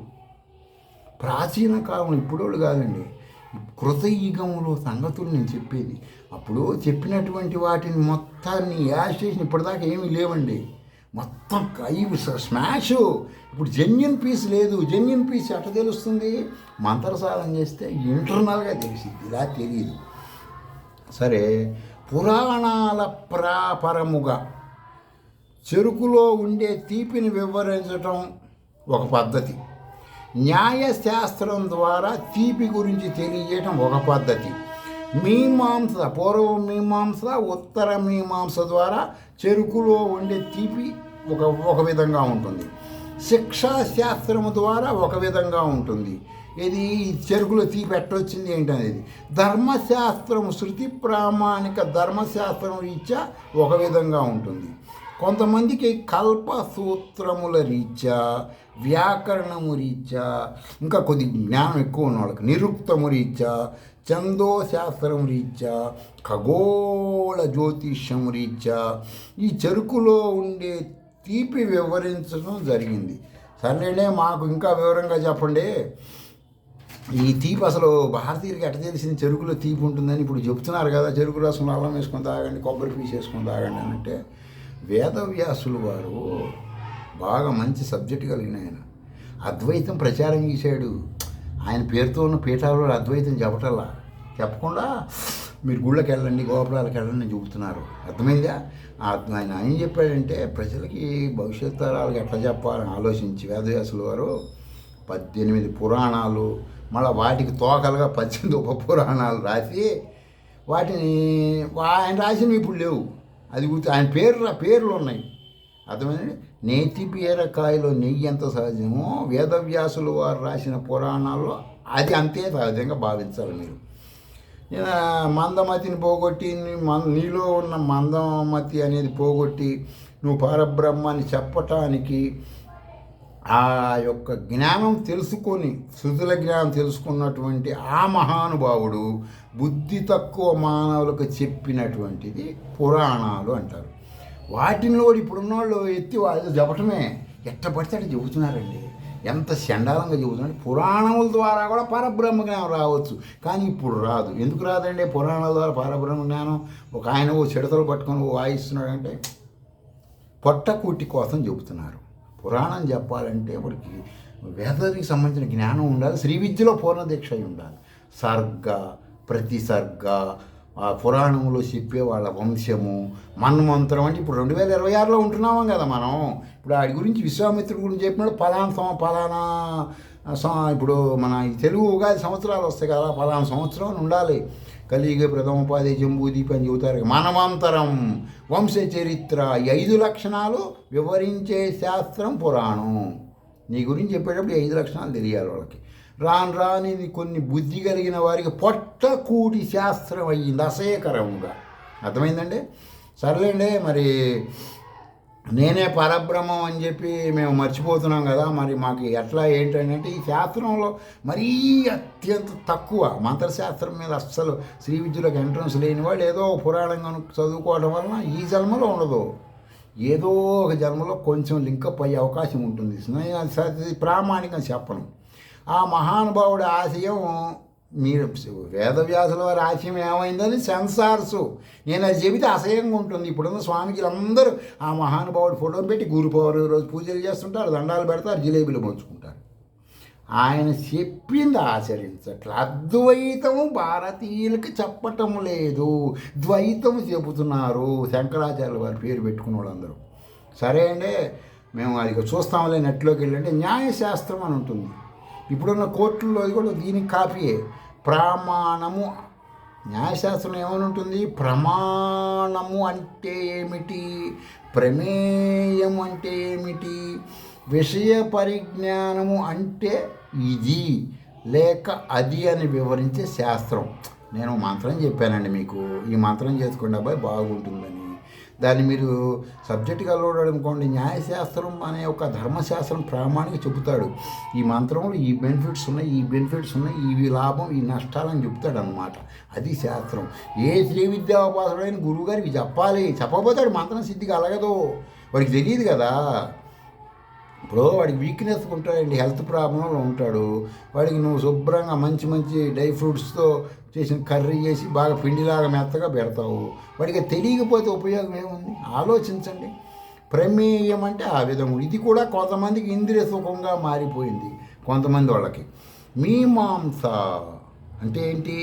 ప్రాచీన కాలం ఇప్పుడు కాదండి, కృతయుగంలో సంగతులు నేను చెప్పేది. అప్పుడు చెప్పినటువంటి వాటిని మొత్తాన్ని యాడ్ చేసిన ఇప్పటిదాకా ఏమీ లేవండి. మొత్తం అవి స్మాష్. ఇప్పుడు జెన్యున్ పీస్ లేదు. జెన్యున్ పీస్ ఎట్లా తెలుస్తుంది? మంత్రసారం చేస్తే ఇంటర్నల్గా తెలిసింది, ఇలా తెలియదు. సరే, పురాణాల ప్రాపరముగా చెరుకులో ఉండే తీపిని వివరించటం ఒక పద్ధతి. న్యాయశాస్త్రం ద్వారా తీపి గురించి తెలియజేయటం ఒక పద్ధతి. మీమాంస, పూర్వ మీమాంస, ఉత్తర మీమాంస ద్వారా చెరుకులో ఉండే తీపి ఒక విధంగా ఉంటుంది. శిక్షాశాస్త్రము ద్వారా ఒక విధంగా ఉంటుంది. ఇది చెరుకులో తీపి ఎట్టొచ్చింది ఏంటనేది. ధర్మశాస్త్రం, శృతి ప్రామాణిక ధర్మశాస్త్రం రీత్యా ఒక విధంగా ఉంటుంది. కొంతమందికి కల్పసూత్రముల రీత్యా, వ్యాకరణము రీత్యా, ఇంకా కొద్ది జ్ఞానం ఎక్కువ ఉన్న వాళ్ళకి నిరుక్తము రీత్యా, చందోశాస్త్రం రీత్యా, ఖగోళ జ్యోతిష్యం రీత్యా ఈ చెరుకులో ఉండే తీపి వివరించడం జరిగింది. సరేనే, మాకు ఇంకా వివరంగా చెప్పండి. ఈ తీపి అసలు భారతీయులకి ఎట్ట తెలిసింది చెరుకులో తీపి ఉంటుందని ఇప్పుడు చెప్తున్నారు కదా. చెరుకు రసంలో అల్లం వేసుకొని తాగండి, కొబ్బరి పీస్ వేసుకొని తాగండి అని అంటే, వేదవ్యాసులు వారు బాగా మంచి సబ్జెక్ట్ కలిగిన ఆయన. అద్వైతం ప్రచారం చేశాడు. ఆయన పేరుతో ఉన్న పీఠాలలో అద్వైతం చెప్పకుండా మీరు గుళ్ళకి వెళ్ళండి, గోపురాలకు వెళ్ళండి అని చెబుతున్నారు. అర్థమైందా? ఆయన ఏం చెప్పాడంటే, ప్రజలకి భవిష్యత్ తరాలకు ఎట్లా చెప్పాలని ఆలోచించి వేదవ్యాసులు వారు 18 పురాణాలు, మళ్ళీ వాటికి తోకలుగా 18 ఉప పురాణాలు రాసి, వాటిని ఆయన రాసినవి ఇప్పుడు లేవు. అది ఆయన పేర్లు ఉన్నాయి. అర్థమైందండి? నేతి బీరకాయలో నెయ్యి ఎంత సహజమో వేదవ్యాసులు వారు రాసిన పురాణాల్లో అది అంతే సహజంగా భావించాలి మీరు. మందమతిని పోగొట్టి, నీలో ఉన్న మందమతి అనేది పోగొట్టి నువ్వు పరబ్రహ్మాన్ని చెప్పటానికి ఆ యొక్క జ్ఞానం తెలుసుకొని, శృతుల జ్ఞానం తెలుసుకున్నటువంటి ఆ మహానుభావుడు బుద్ధి తక్కువ మానవులకు చెప్పినటువంటిది పురాణాలు అంటారు. వాటిని కూడా ఇప్పుడున్న వాళ్ళు ఎత్తి వాళ్ళు చెప్పటమే ఎట్ట పడితే అట్లా చెబుతున్నారండి. ఎంత చండాలంగా చెబుతున్నాడు. పురాణముల ద్వారా కూడా పరబ్రహ్మ జ్ఞానం రావచ్చు, కానీ ఇప్పుడు రాదు. ఎందుకు రాదండి? పురాణాల ద్వారా పరబ్రహ్మ జ్ఞానం ఒక ఆయన చిడతలు పట్టుకొని వాయిస్తున్నాడంటే పొట్టకూటి కోసం చెబుతున్నారు. పురాణం చెప్పాలంటే వాడికి వేదానికి సంబంధించిన జ్ఞానం ఉండాలి. శ్రీ విద్యలో పూర్ణ దీక్ష అయి ఉండాలి. సర్గ, ప్రతిసర్గ, ఆ పురాణంలో చెప్పే వాళ్ళ వంశము, మన్మంత్రం అంటే ఇప్పుడు 2026లో ఉంటున్నాం కదా మనం. ఇప్పుడు వాడి గురించి విశ్వామిత్రుడి గురించి చెప్పినప్పుడు పలానా ఇప్పుడు మన తెలుగు ఉగాది సంవత్సరాలు వస్తాయి కదా, పలానా సంవత్సరం ఉండాలి. కలియుగ ప్రథమోపాధి జంబూదీపి అని చెబుతారు. మనమంతరం, వంశ చరిత్ర, ఈ 5 లక్షణాలు వివరించే శాస్త్రం పురాణం. నీ గురించి చెప్పేటప్పుడు 5 లక్షణాలు తెలియాలి వాళ్ళకి. రాని కొన్ని బుద్ధి కలిగిన వారికి పొట్టకూటి శాస్త్రం అయ్యింది అసహ్యకరంగా. అర్థమైందండి? సర్లేండి, మరి నేనే పరబ్రహ్మం అని చెప్పి మేము మర్చిపోతున్నాం కదా. మరి మాకు ఎట్లా ఏంటంటే, ఈ శాస్త్రంలో మరీ అత్యంత తక్కువ మంత్రశాస్త్రం మీద అస్సలు శ్రీ విద్యలోకి ఎంట్రన్స్ లేని వాళ్ళు ఏదో పురాణంగా చదువుకోవడం వలన ఈ జన్మలో ఉండదు, ఏదో ఒక జన్మలో కొంచెం లింకప్ అయ్యే అవకాశం ఉంటుంది. నేను ప్రామాణికంగా చెప్పను. ఆ మహానుభావుడి ఆశయం, మీరు వేదవ్యాసుల వారి ఆశయం ఏమైందని సెన్సార్సు నేను అది చెబితే అసహ్యంగా ఉంటుంది. ఇప్పుడున్న స్వామిజీలందరూ ఆ మహానుభావుడి ఫోటోని పెట్టి గురు పౌర్ణమి రోజు పూజలు చేస్తుంటారు, దండాలు పెడతారు, జిలేబీలు పంచుకుంటారు. ఆయన చెప్పింది ఆచరించట్ల. అద్వైతము భారతీయులకి చెప్పటం లేదు, ద్వైతము చెబుతున్నారు శంకరాచార్యుల వారి పేరు పెట్టుకున్న వాళ్ళందరూ. సరే అండి, మేము అది చూస్తాంలే, నెట్లోకి వెళ్ళంటే న్యాయశాస్త్రం అని ఉంటుంది. ఇప్పుడున్న కోర్టుల్లో అది కూడా దీనికి కాపీయే. ప్రమాణము, న్యాయశాస్త్రం ఏమని ఉంటుంది? ప్రమాణము అంటే ఏమిటి, ప్రమేయము అంటే ఏమిటి, విషయ పరిజ్ఞానము అంటే ఇది లేక అది అని వివరించే శాస్త్రం. నేను మంత్రం చెప్పానండి మీకు, ఈ మంత్రం చేసుకోండి అబ్బాయి బాగుంటుందని. దాన్ని మీరు సబ్జెక్టుగా లోడ్ అనుకోండి. న్యాయశాస్త్రం అనే ఒక ధర్మశాస్త్రం ప్రామాణిక చెబుతాడు. ఈ మంత్రంలో ఈ బెనిఫిట్స్ ఉన్నాయి, ఈ బెనిఫిట్స్ ఉన్నాయి, ఇవి లాభం, ఈ నష్టాలని చెప్తాడు అన్నమాట. అది శాస్త్రం. ఏ శ్రీ విద్యాపాసుడైన గురువుగారికి చెప్పాలి, చెప్పబోతాడు మంత్రం సిద్ధిగా అలగదు, వాడికి తెలియదు కదా. ఇప్పుడు వాడికి వీక్నెస్ ఉంటాడండి, హెల్త్ ప్రాబ్లంలో ఉంటాడు. వాడికి నువ్వు శుభ్రంగా మంచి మంచి డ్రై ఫ్రూట్స్తో చేసిన కర్రీ చేసి బాగా పిండిలాగా మెత్తగా పెడతావు. వాడికి తెలియకపోతే ఉపయోగం ఏముంది? ఆలోచించండి. ప్రమేయం అంటే ఆ విధము. ఇది కూడా కొంతమందికి ఇంద్రియ సుఖంగా మారిపోయింది కొంతమంది వాళ్ళకి. మీమాంస అంటే ఏంటి?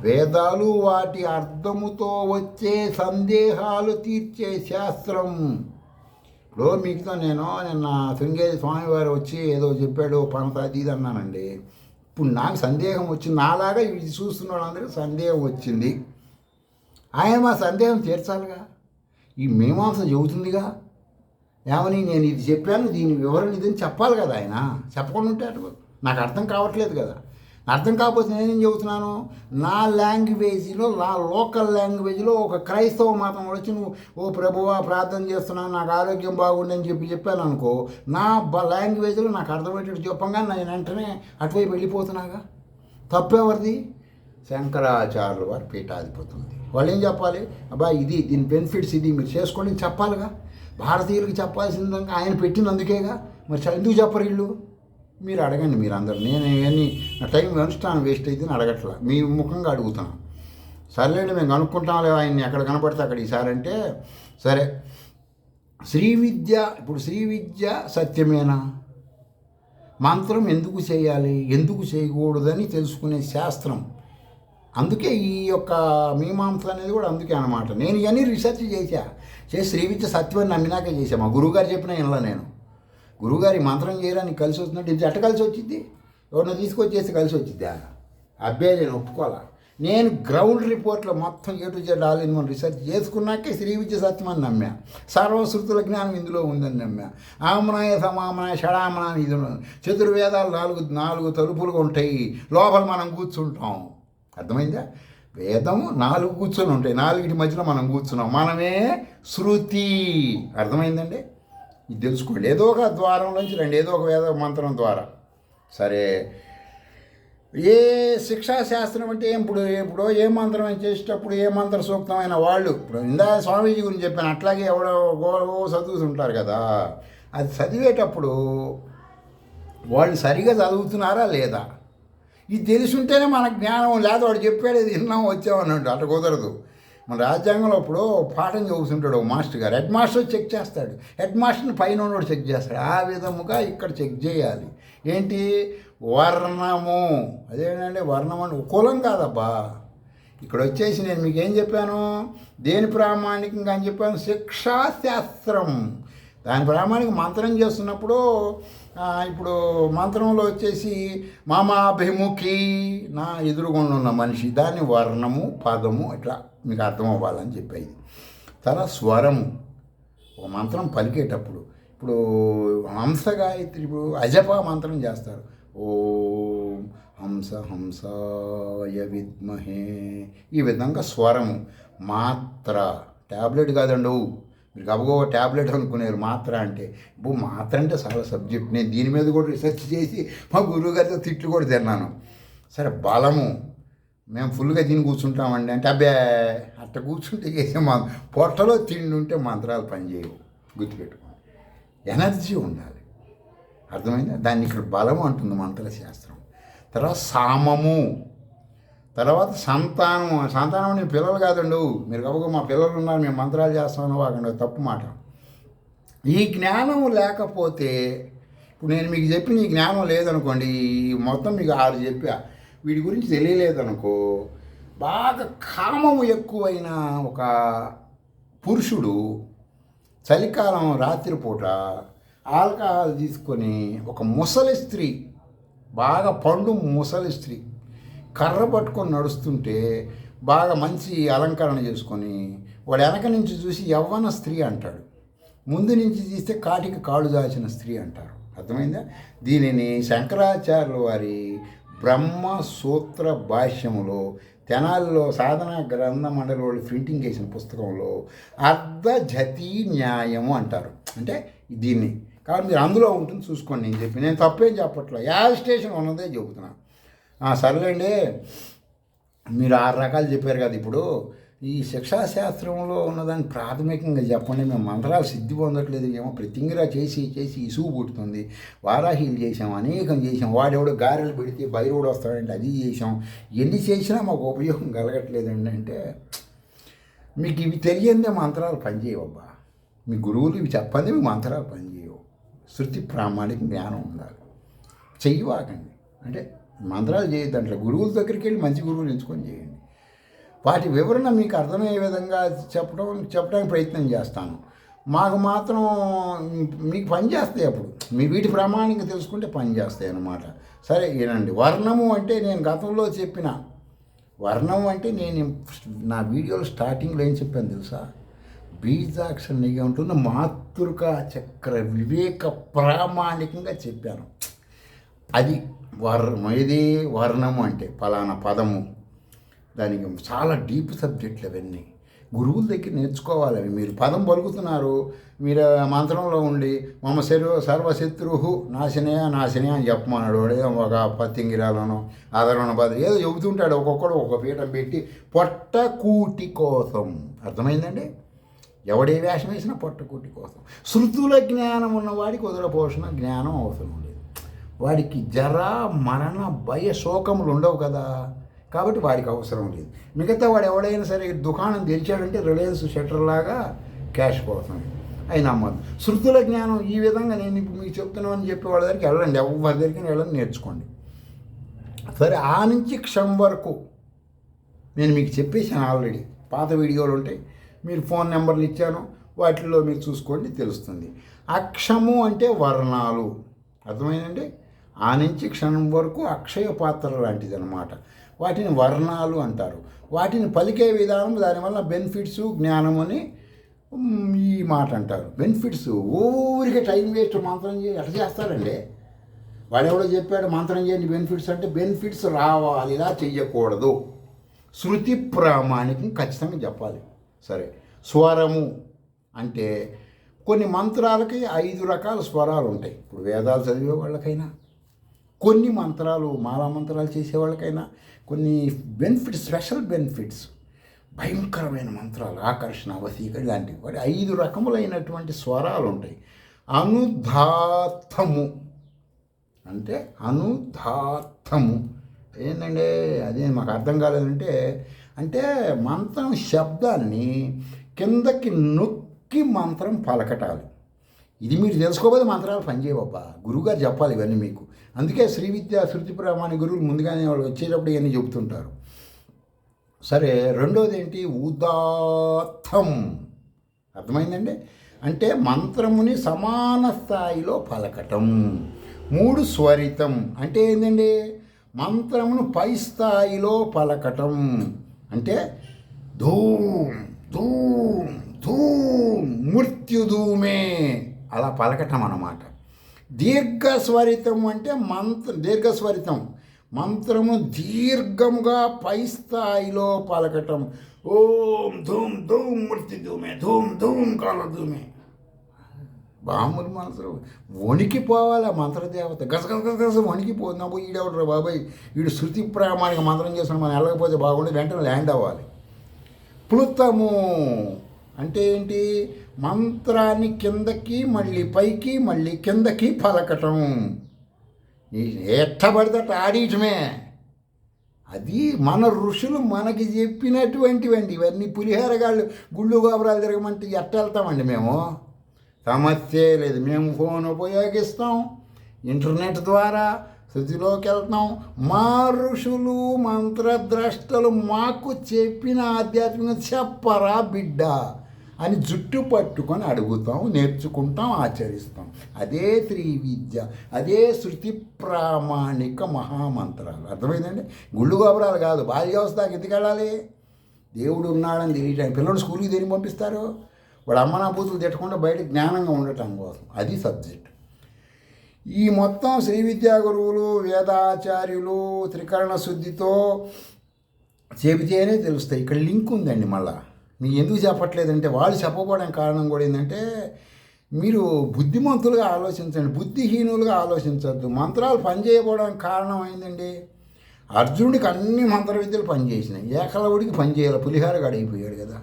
వేదాలు వాటి అర్థముతో వచ్చే సందేహాలు తీర్చే శాస్త్రం. ఇప్పుడు మీకుతో నేను నిన్న శృంగేరి స్వామివారు వచ్చి ఏదో చెప్పాడు పనస అది ఇది అన్నానండి. ఇప్పుడు నాకు సందేహం వచ్చింది, నాలాగా ఇది చూస్తున్న వాళ్ళందరికీ సందేహం వచ్చింది. ఆయన మా సందేహం తీర్చాలిగా. ఈ మీమాంస చెబుతుందిగా ఏమని, నేను ఇది చెప్పాను దీని వివరణ ఇదని చెప్పాలి కదా. ఆయన చెప్పకుండా ఉంటే అటు నాకు అర్థం కావట్లేదు కదా. అర్థం కాకపోతే నేనేం చెబుతున్నాను, నా లాంగ్వేజ్లో, నా లోకల్ లాంగ్వేజ్లో ఒక క్రైస్తవ మతం వచ్చి నువ్వు ఓ ప్రభువా ప్రార్థన చేస్తున్నాను నాకు ఆరోగ్యం బాగుండని చెప్పాను అనుకో, నా లాంగ్వేజ్లో నాకు అర్థమయ్యేటట్టు చెప్పంగా నేను వెంటనే అటువైపు వెళ్ళిపోతున్నాగా. తప్పెవరిది? శంకరాచార్యుల వారి పీఠాధిపతులది. వాళ్ళు ఏం చెప్పాలి? అబ్బా ఇది దీని బెనిఫిట్స్ ఇది మీరు చేసుకోండి చెప్పాలిగా. భారతీయులకు చెప్పాల్సిందంగా ఆయన పెట్టినందుకేగా. మరి ఎందుకు చెప్పరు వీళ్ళు? మీరు అడగండి మీరు అందరు. నేను ఇవన్నీ నా టైం అనుష్ఠానం వేస్ట్ అయితే అడగట్లా, మీ ముఖంగా అడుగుతున్నాను. సర్లేండి మేము కనుక్కుంటాం లేదా ఆయన్ని ఎక్కడ కనపడితే అక్కడ. ఈసారి అంటే సరే. శ్రీ విద్య, ఇప్పుడు శ్రీ విద్య సత్యమేనా? మంత్రం ఎందుకు చేయాలి ఎందుకు చేయకూడదని తెలుసుకునే శాస్త్రం. అందుకే ఈ యొక్క మీమాంస అనేది కూడా అందుకే అనమాట. నేను ఇవన్నీ రీసెర్చ్ చేసి శ్రీ విద్య సత్యమని నమ్మినాకే చేశా. మా గురువుగారు చెప్పిన ఇలా నేను గురువుగారి మంత్రం చేయడానికి కలిసి వస్తున్నట్టు ఇది ఎట్ట కలిసి వచ్చింది? ఎవరిని తీసుకొచ్చేసి కలిసి వచ్చిద్దా? అబ్బాయి నేను ఒప్పుకోవాలా. నేను గ్రౌండ్ రిపోర్ట్లో మొత్తం A to Z all in one research చేసుకున్నాకే శ్రీ విద్య సత్యమని నమ్మా. సర్వశృతుల జ్ఞానం ఇందులో ఉందని నమ్మా. ఆమనాయ సమామనాయ షడామనాయ ఇది చతుర్వేదాలు నాలుగు తలుపులుగా ఉంటాయి, లోపల మనం కూర్చుంటాం. అర్థమైందా? వేదము 4 కూర్చొని ఉంటాయి, 4 మధ్యలో మనం కూర్చున్నాం, మనమే శృతి. అర్థమైందండి? ఇది తెలుసుకోండి. ఏదో ఒక ద్వారం నుంచి రండి, ఏదో ఒక వేద మంత్రం ద్వారా. సరే, ఏ శిక్షాశాస్త్రం అంటే ఇప్పుడు ఏ మంత్రం చేసేటప్పుడు ఏ మంత్ర సూక్తమైన వాళ్ళు, ఇప్పుడు ఇందా స్వామీజీ గురించి చెప్పాను, అట్లాగే ఎవడో చదువుతుంటారు కదా, అది చదివేటప్పుడు వాళ్ళు సరిగా చదువుతున్నారా లేదా ఇది తెలుసుంటేనే మన జ్ఞానం. లేదా వాడు చెప్పాడు ఇది విన్నాం వచ్చామన్నాడు, అట్లా కుదరదు. మన రాజ్యాంగంలో ఇప్పుడు పాఠం చదువుతుంటాడు మాస్టర్ గారు, హెడ్ మాస్టర్ చెక్ చేస్తాడు, హెడ్ మాస్టర్ని పైన ఉన్నోడు చెక్ చేస్తాడు. ఆ విధముగా ఇక్కడ చెక్ చేయాలి. ఏంటి? వర్ణము. అదేంటంటే వర్ణం అంటే కులం కాదబ్బా. ఇక్కడ వచ్చేసి నేను మీకు ఏం చెప్పాను, దేని ప్రామాణికంగా అని చెప్పాను, శిక్షాశాస్త్రం. దాని ప్రామాణిక మంత్రం చేస్తున్నప్పుడు ఇప్పుడు మంత్రంలో వచ్చేసి మామాభిముఖి, నా ఎదురుగుండా ఉన్న మనిషి, దాన్ని వర్ణము పదము ఇట్లా మీకు అర్థం అవ్వాలని చెప్పేది. తర్వాత స్వరము. ఒక మంత్రం పలికేటప్పుడు ఇప్పుడు హంస గాయత్రి, ఇప్పుడు అజప మంత్రం చేస్తారు, ఓం హంస హంసాయ విద్మహే, ఈ విధంగా స్వరము. మాత్ర ట్యాబ్లెట్ కాదండు, మీరు గబగో ట్యాబ్లెట్ అనుకునేరు. మాత్ర అంటే ఇప్పుడు మాత్ర అంటే చాలా సబ్జెక్ట్. నేను దీని మీద కూడా రీసెర్చ్ చేసి మా గురువు గారితో తిట్లు కూడా తిన్నాను. సరే, బలము. మేము ఫుల్గా తిని కూర్చుంటామండి అంటే అబ్బే అట్ట కూర్చుంటే చేసే పొట్టలో తిండి ఉంటే మంత్రాలు పనిచేయవు, గుర్తుపెట్టుకోండి. ఎనర్జీ ఉండాలి. అర్థమైందా? దాన్ని ఇక్కడ బలము అంటుంది మంత్రశాస్త్రం. తర్వాత సామము. తర్వాత సంతానము. సంతానం అంటే పిల్లలు కాదండు, మీరు కాబట్టి మా పిల్లలు ఉన్నారు మేము మంత్రాలు చేస్తామని వాకండి, తప్పు మాట. ఈ జ్ఞానము లేకపోతే, ఇప్పుడు నేను మీకు చెప్పిన ఈ జ్ఞానం లేదనుకోండి, మొత్తం మీకు 6 చెప్పా, వీటి గురించి తెలియలేదనుకో, బాగా కామము ఎక్కువైన ఒక పురుషుడు చలికాలం రాత్రిపూట ఆల్కహాల్ తీసుకొని, ఒక ముసలి స్త్రీ, బాగా పండు ముసలి స్త్రీ కర్ర పట్టుకొని నడుస్తుంటే, బాగా మంచి అలంకరణ చేసుకొని, వాడు వెనక నుంచి చూసి యవ్వన స్త్రీ అంటాడు, ముందు నుంచి చూస్తే కాటికి కాళ్ళు దాచిన స్త్రీ అంటారు. అర్థమైందా? దీనిని శంకరాచార్యుల వారి బ్రహ్మసూత్ర భాష్యములో తెనాలిలో సాధన గ్రంథ మండలి వాళ్ళు ప్రింటింగ్ చేసిన పుస్తకంలో అర్ధజతి న్యాయము అంటారు. అంటే దీన్ని కాబట్టి మీరు అందులో ఉంటుంది చూసుకోండి. నేను తప్పేం చెప్పట్లే, యాజ్ స్టేషన్ ఉన్నదే చెబుతున్నాను. సర్లేండి, మీరు 6 రకాలు చెప్పారు కదా. ఇప్పుడు ఈ శిక్షాశాస్త్రంలో ఉన్నదాన్ని ప్రాథమికంగా చెప్పండి. మేము మంత్రాలు సిద్ధి పొందట్లేదు, ఏమో ప్రతింగిరా చేసి ఇసుగు పుట్టుతుంది. వారాహీలు చేసాం, అనేకం చేసాం, వాడెవడో గారెలు పెడితే బైరోడు వస్తాడంటే అది చేసాం. ఎన్ని చేసినా మాకు ఉపయోగం కలగట్లేదండి అంటే మీకు ఇవి తెలియందే మంత్రాలు పనిచేయవబ్బా. మీ గురువులు ఇవి చెప్పండి, మీ మంత్రాలు పనిచేయవు. శృతి ప్రామాణిక జ్ఞానం ఉండాలి. చెయ్యవాకండి, అంటే మంత్రాలు చేయొద్దు, అంటే గురువుల దగ్గరికి వెళ్ళి మంచి గురువులు ఎంచుకొని చేయండి. వాటి వివరణ మీకు అర్థమయ్యే విధంగా చెప్పడానికి ప్రయత్నం చేస్తాను. మాకు మాత్రం మీకు పని చేస్తాయి, అప్పుడు మీ వీటి ప్రామాణికంగా తెలుసుకుంటే పని చేస్తాయి అన్నమాట. సరే వినండి. వర్ణము అంటే నేను గతంలో చెప్పిన వర్ణం అంటే నేను నా వీడియోలో స్టార్టింగ్లో ఏం చెప్పాను తెలుసా? బీజాక్షర నిఘంటున్న మాతృకా చక్ర వివేక ప్రామాణికంగా చెప్పాను. అది ఇది వర్ణము అంటే ఫలానా పదము. దానికి చాలా డీప్ సబ్జెక్టులు అవన్నీ గురువుల దగ్గర నేర్చుకోవాలి. అవి మీరు పదం పలుకుతున్నారు, మీరు మంత్రంలో ఉండి మమ సర్వశత్రువు నాశనయ అని చెప్పమన్నాడు. వాడు ఒక పత్తింగిరాలను ఆదరణ బదులు ఏదో చెబుతుంటాడు. ఒక్కొక్కడు ఒక పీఠం పెట్టి పొట్టకూటి కోసం. అర్థమైందండి? ఎవడే వేషం వేసినా పొట్టకూటి కోసం. శృతుల జ్ఞానం ఉన్నవాడికి ఉదరపోషణ జ్ఞానం అవసరం లేదు. వాడికి జర మరణ భయ శోకములు ఉండవు కదా, కాబట్టి వాడికి అవసరం లేదు. మిగతా వాడు ఎవడైనా సరే దుకాణం తెరిచాడంటే రిలయన్స్ షట్టర్ లాగా క్యాష్ కోసం అయినా నమ్మదు. శృతుల జ్ఞానం ఈ విధంగా నేను ఇప్పుడు మీకు చెప్తున్నాను అని చెప్పి వాళ్ళ దగ్గరికి వెళ్ళండి, ఎవరి దగ్గరికి వెళ్ళండి, నేర్చుకోండి. సరే, ఆ నుంచి క్షం వరకు నేను మీకు చెప్పేసాను ఆల్రెడీ. పాత వీడియోలు ఉంటాయి, మీరు ఫోన్ నెంబర్లు ఇచ్చాను, వాటిల్లో మీరు చూసుకోండి, తెలుస్తుంది. అక్షము అంటే వర్ణాలు. అర్థమైందండి? ఆ నుంచి క్షణం వరకు అక్షయ పాత్ర లాంటిది అన్నమాట. వాటిని వర్ణాలు అంటారు. వాటిని పలికే విధానం, దానివల్ల బెనిఫిట్స్ జ్ఞానం అని ఈ మాట అంటారు. బెనిఫిట్స్ ఊరికే టైం వేస్ట్ మంత్రం చేసి ఎట్లా చేస్తారండి? వాడెవడో చెప్పాడు మంత్రం చేయండి బెనిఫిట్స్ అంటే, బెనిఫిట్స్ రావాలి, ఇలా చెయ్యకూడదు. శృతి ప్రామాణికం ఖచ్చితంగా చెప్పాలి. సరే, స్వరము అంటే కొన్ని మంత్రాలకి 5 రకాల స్వరాలు ఉంటాయి. ఇప్పుడు వేదాలు చదివే వాళ్ళకైనా, కొన్ని మంత్రాలు మాలా మంత్రాలు చేసేవాళ్ళకైనా కొన్ని బెనిఫిట్స్, స్పెషల్ బెనిఫిట్స్, భయంకరమైన మంత్రాలు, ఆకర్షణ, వశీకరణ లాంటివి. వాటి 5 రకములైనటువంటి స్వరాలు ఉంటాయి. అనుదాత్తము అంటే అనుదాత్తము ఏంటంటే అదే మాకు అర్థం కాలేదంటే, అంటే మంత్రం శబ్దాన్ని కిందకి నొక్కి మంత్రం పలకటాలి. ఇది మీరు తెలుసుకోకపోతే మంత్రాలు పనిచేయవబ్బా. గురువుగారు చెప్పాలి ఇవన్నీ మీకు. అందుకే శ్రీ విద్యా శృతి ప్రామాణిక గురువులు ముందుగానే వాళ్ళు వచ్చేటప్పుడు ఇవన్నీ చెబుతుంటారు. సరే, రెండోది ఏంటి? ఉదాత్తం. అర్థమైందండి? అంటే మంత్రముని సమాన స్థాయిలో పలకటం. 3 స్వరితం అంటే ఏంటండి? మంత్రమును పై స్థాయిలో పలకటం. అంటే ధూమ్ ధూమ్ ధూమ్ మృత్యుధూమే అలా పలకటం అన్నమాట. దీర్ఘస్వరితం అంటే దీర్ఘస్వరితం మంత్రము దీర్ఘముగా పై స్థాయిలో పలకటం. ఓం ధూమ్ ధూమ్ మృత్యుధూమే ధూమ్ ధూమ్ కాలధూమే. బాములు మంత్రం వణికిపోవాలి. ఆ మంత్రదేవత గసగస వణికిపోతున్నాము. ఈడెవడరా బాబాయ్, వీడు శృతి ప్రామాణిక మంత్రం చేస్తున్నాడు, మనం వెళ్ళకపోతే బాగుండేది, వెంటనే ల్యాండ్ అవ్వాలి. ప్లుతము అంటే ఏంటి? మంత్రాన్ని కిందకి మళ్ళీ పైకి మళ్ళీ కిందకి పలకటం. ఎట్టబడితే ఆడించమే. అది మన ఋషులు మనకి చెప్పినటువంటివండి. ఇవన్నీ పులిహోరగాళ్ళు గుళ్ళు గోపురాలు తిరగమంటే ఎట్ట వెళ్తామండి మేము? సమస్యే లేదు. మేము ఫోన్ ఉపయోగిస్తాం, ఇంటర్నెట్ ద్వారా శృతిలోకి వెళ్తాం. మా ఋషులు మంత్రద్రష్టలు మాకు చెప్పిన ఆధ్యాత్మిక చెప్పరా బిడ్డ అని జుట్టు పట్టుకొని అడుగుతాం, నేర్చుకుంటాం, ఆచరిస్తాం. అదే శ్రీ విద్య, అదే శృతి ప్రామాణిక మహామంత్రాలు. అర్థమైందండి? గుళ్ళు గోపురాలు కాదు. బాల్య వ్యవస్థకి ఎందుకు వెళ్ళాలి? దేవుడు ఉన్నాడని తెలియటానికి. పిల్లలు స్కూల్కి దేనికి పంపిస్తారు? వాడు అమ్మనా బూతులు తిట్టకుండా బయట జ్ఞానంగా ఉండటం కోసం. అది సబ్జెక్ట్. ఈ మొత్తం శ్రీ విద్యా గురువులు, వేదాచార్యులు త్రికరణ శుద్ధితో చెబితేనే తెలుస్తాయి. ఇక్కడ లింక్ ఉందండి. మళ్ళీ మీకు ఎందుకు చెప్పట్లేదంటే, వాళ్ళు చెప్పకపోవడానికి కారణం కూడా ఏంటంటే, మీరు బుద్ధిమంతులుగా ఆలోచించండి, బుద్ధిహీనులుగా ఆలోచించద్దు. మంత్రాలు పనిచేయకపోవడానికి కారణం అయిందండి, అర్జునుడికి అన్ని మంత్ర విద్యలు పనిచేసినాయి, ఏకలవుడికి పనిచేయాలి, పులిహారగాడు అయిపోయాడు కదా.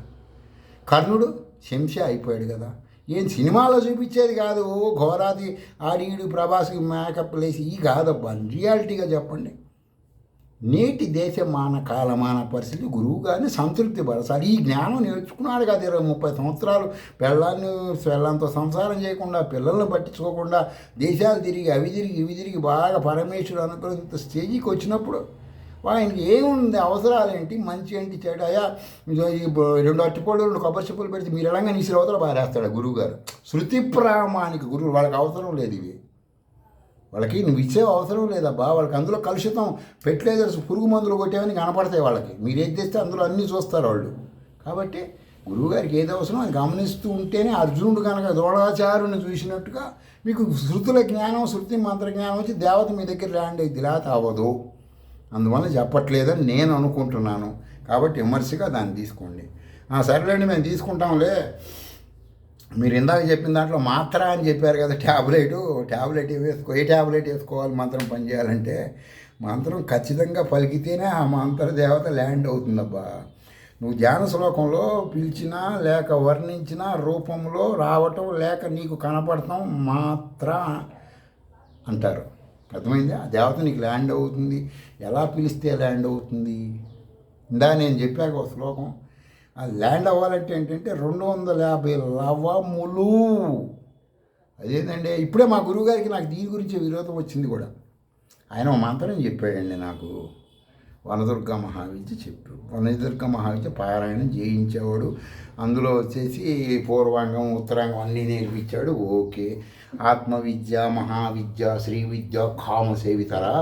కర్ణుడు శంష అయిపోయాడు కదా. ఏం సినిమాలో చూపించేది కాదు, ఘోరాది ఆడీడు ప్రభాస్కి మేకప్ లేసి ఈ కాదబ్బా. రియాలిటీగా చెప్పండి. నేటి దేశమాన కాలమాన పరిస్థితి గురువు గారిని సంతృప్తి పరచాలి. ఈ జ్ఞానం నేర్చుకున్నాడు కదా 20-30 సంవత్సరాలు పెళ్ళంతో సంసారం చేయకుండా, పిల్లల్ని పట్టించుకోకుండా, దేశాలు తిరిగి అవి తిరిగి ఇవి తిరిగి బాగా పరమేశ్వరుడు అనుకున్న స్టేజీకి వచ్చినప్పుడు ఆయనకి ఏముంది, అవసరాలేంటి, మంచి ఏంటి, చెడు, అయ్యా 2 అట్టిపళ్ళు 2 కొబ్బరి చెప్పులు పెడితే మీరు ఎలాగా నీసిరవతల పారేస్తాడు గురువు గారు. శృతి ప్రామాణిక గురువు, వాళ్ళకి అవసరం లేదు ఇవి, వాళ్ళకి నువ్వు ఇచ్చే అవసరం లేదబ్బా. వాళ్ళకి అందులో కలుషితం పెట్టలేదు, పురుగు మందులు కొట్టేవని కనపడతాయి వాళ్ళకి. మీరు ఏది తెస్తే అందులో అన్నీ చూస్తారు వాళ్ళు. కాబట్టి గురువుగారికి ఏది అవసరం అది గమనిస్తూ ఉంటేనే అర్జునుడు కనుక ద్రోణాచార్యుని చూసినట్టుగా మీకు శృతుల జ్ఞానం, శృతి మంత్ర జ్ఞానం వచ్చి దేవత మీ దగ్గర ల్యాండ్ అయ్యి లేకపోతే అవ్వదు. అందువల్ల చెప్పట్లేదని నేను అనుకుంటున్నాను. కాబట్టి విమర్శగా దాన్ని తీసుకోండి. సరేలేండి మేము తీసుకుంటాంలే. మీరు ఇందాక చెప్పిన దాంట్లో మాత్ర అని చెప్పారు కదా, ట్యాబ్లెట్ వేసుకో. ఏ ట్యాబ్లెట్ వేసుకోవాలి మంత్రం పనిచేయాలంటే? మంత్రం ఖచ్చితంగా పలికితేనే ఆ మంత్ర దేవత ల్యాండ్ అవుతుందబ్బా. నువ్వు ధ్యాన శ్లోకంలో పిలిచినా లేక వర్ణించినా రూపంలో రావటం లేక నీకు కనపడటం మాత్ర అంటారు. అర్థమైంది? ఆ దేవత నీకు ల్యాండ్ అవుతుంది. ఎలా పిలిస్తే ల్యాండ్ అవుతుంది? ఇందా నేను చెప్పాక ఒక శ్లోకం, ఆ ల్యాండ్ అవ్వాలంటే ఏంటంటే 250 లవములు. అదేంటండి, ఇప్పుడే మా గురువుగారికి నాకు దీని గురించి విరోధం వచ్చింది కూడా. ఆయన ఒక మంత్రం చెప్పాడండి నాకు, వనదుర్గ మహావిద్య చెప్పు. వనదుర్గ మహావిద్య పారాయణం చేయించేవాడు. అందులో వచ్చేసి పూర్వాంగం ఉత్తరాంగం అన్నీ నేర్పించాడు. ఓకే. ఆత్మవిద్య, మహావిద్య, శ్రీ విద్య, కామ సేవితరా.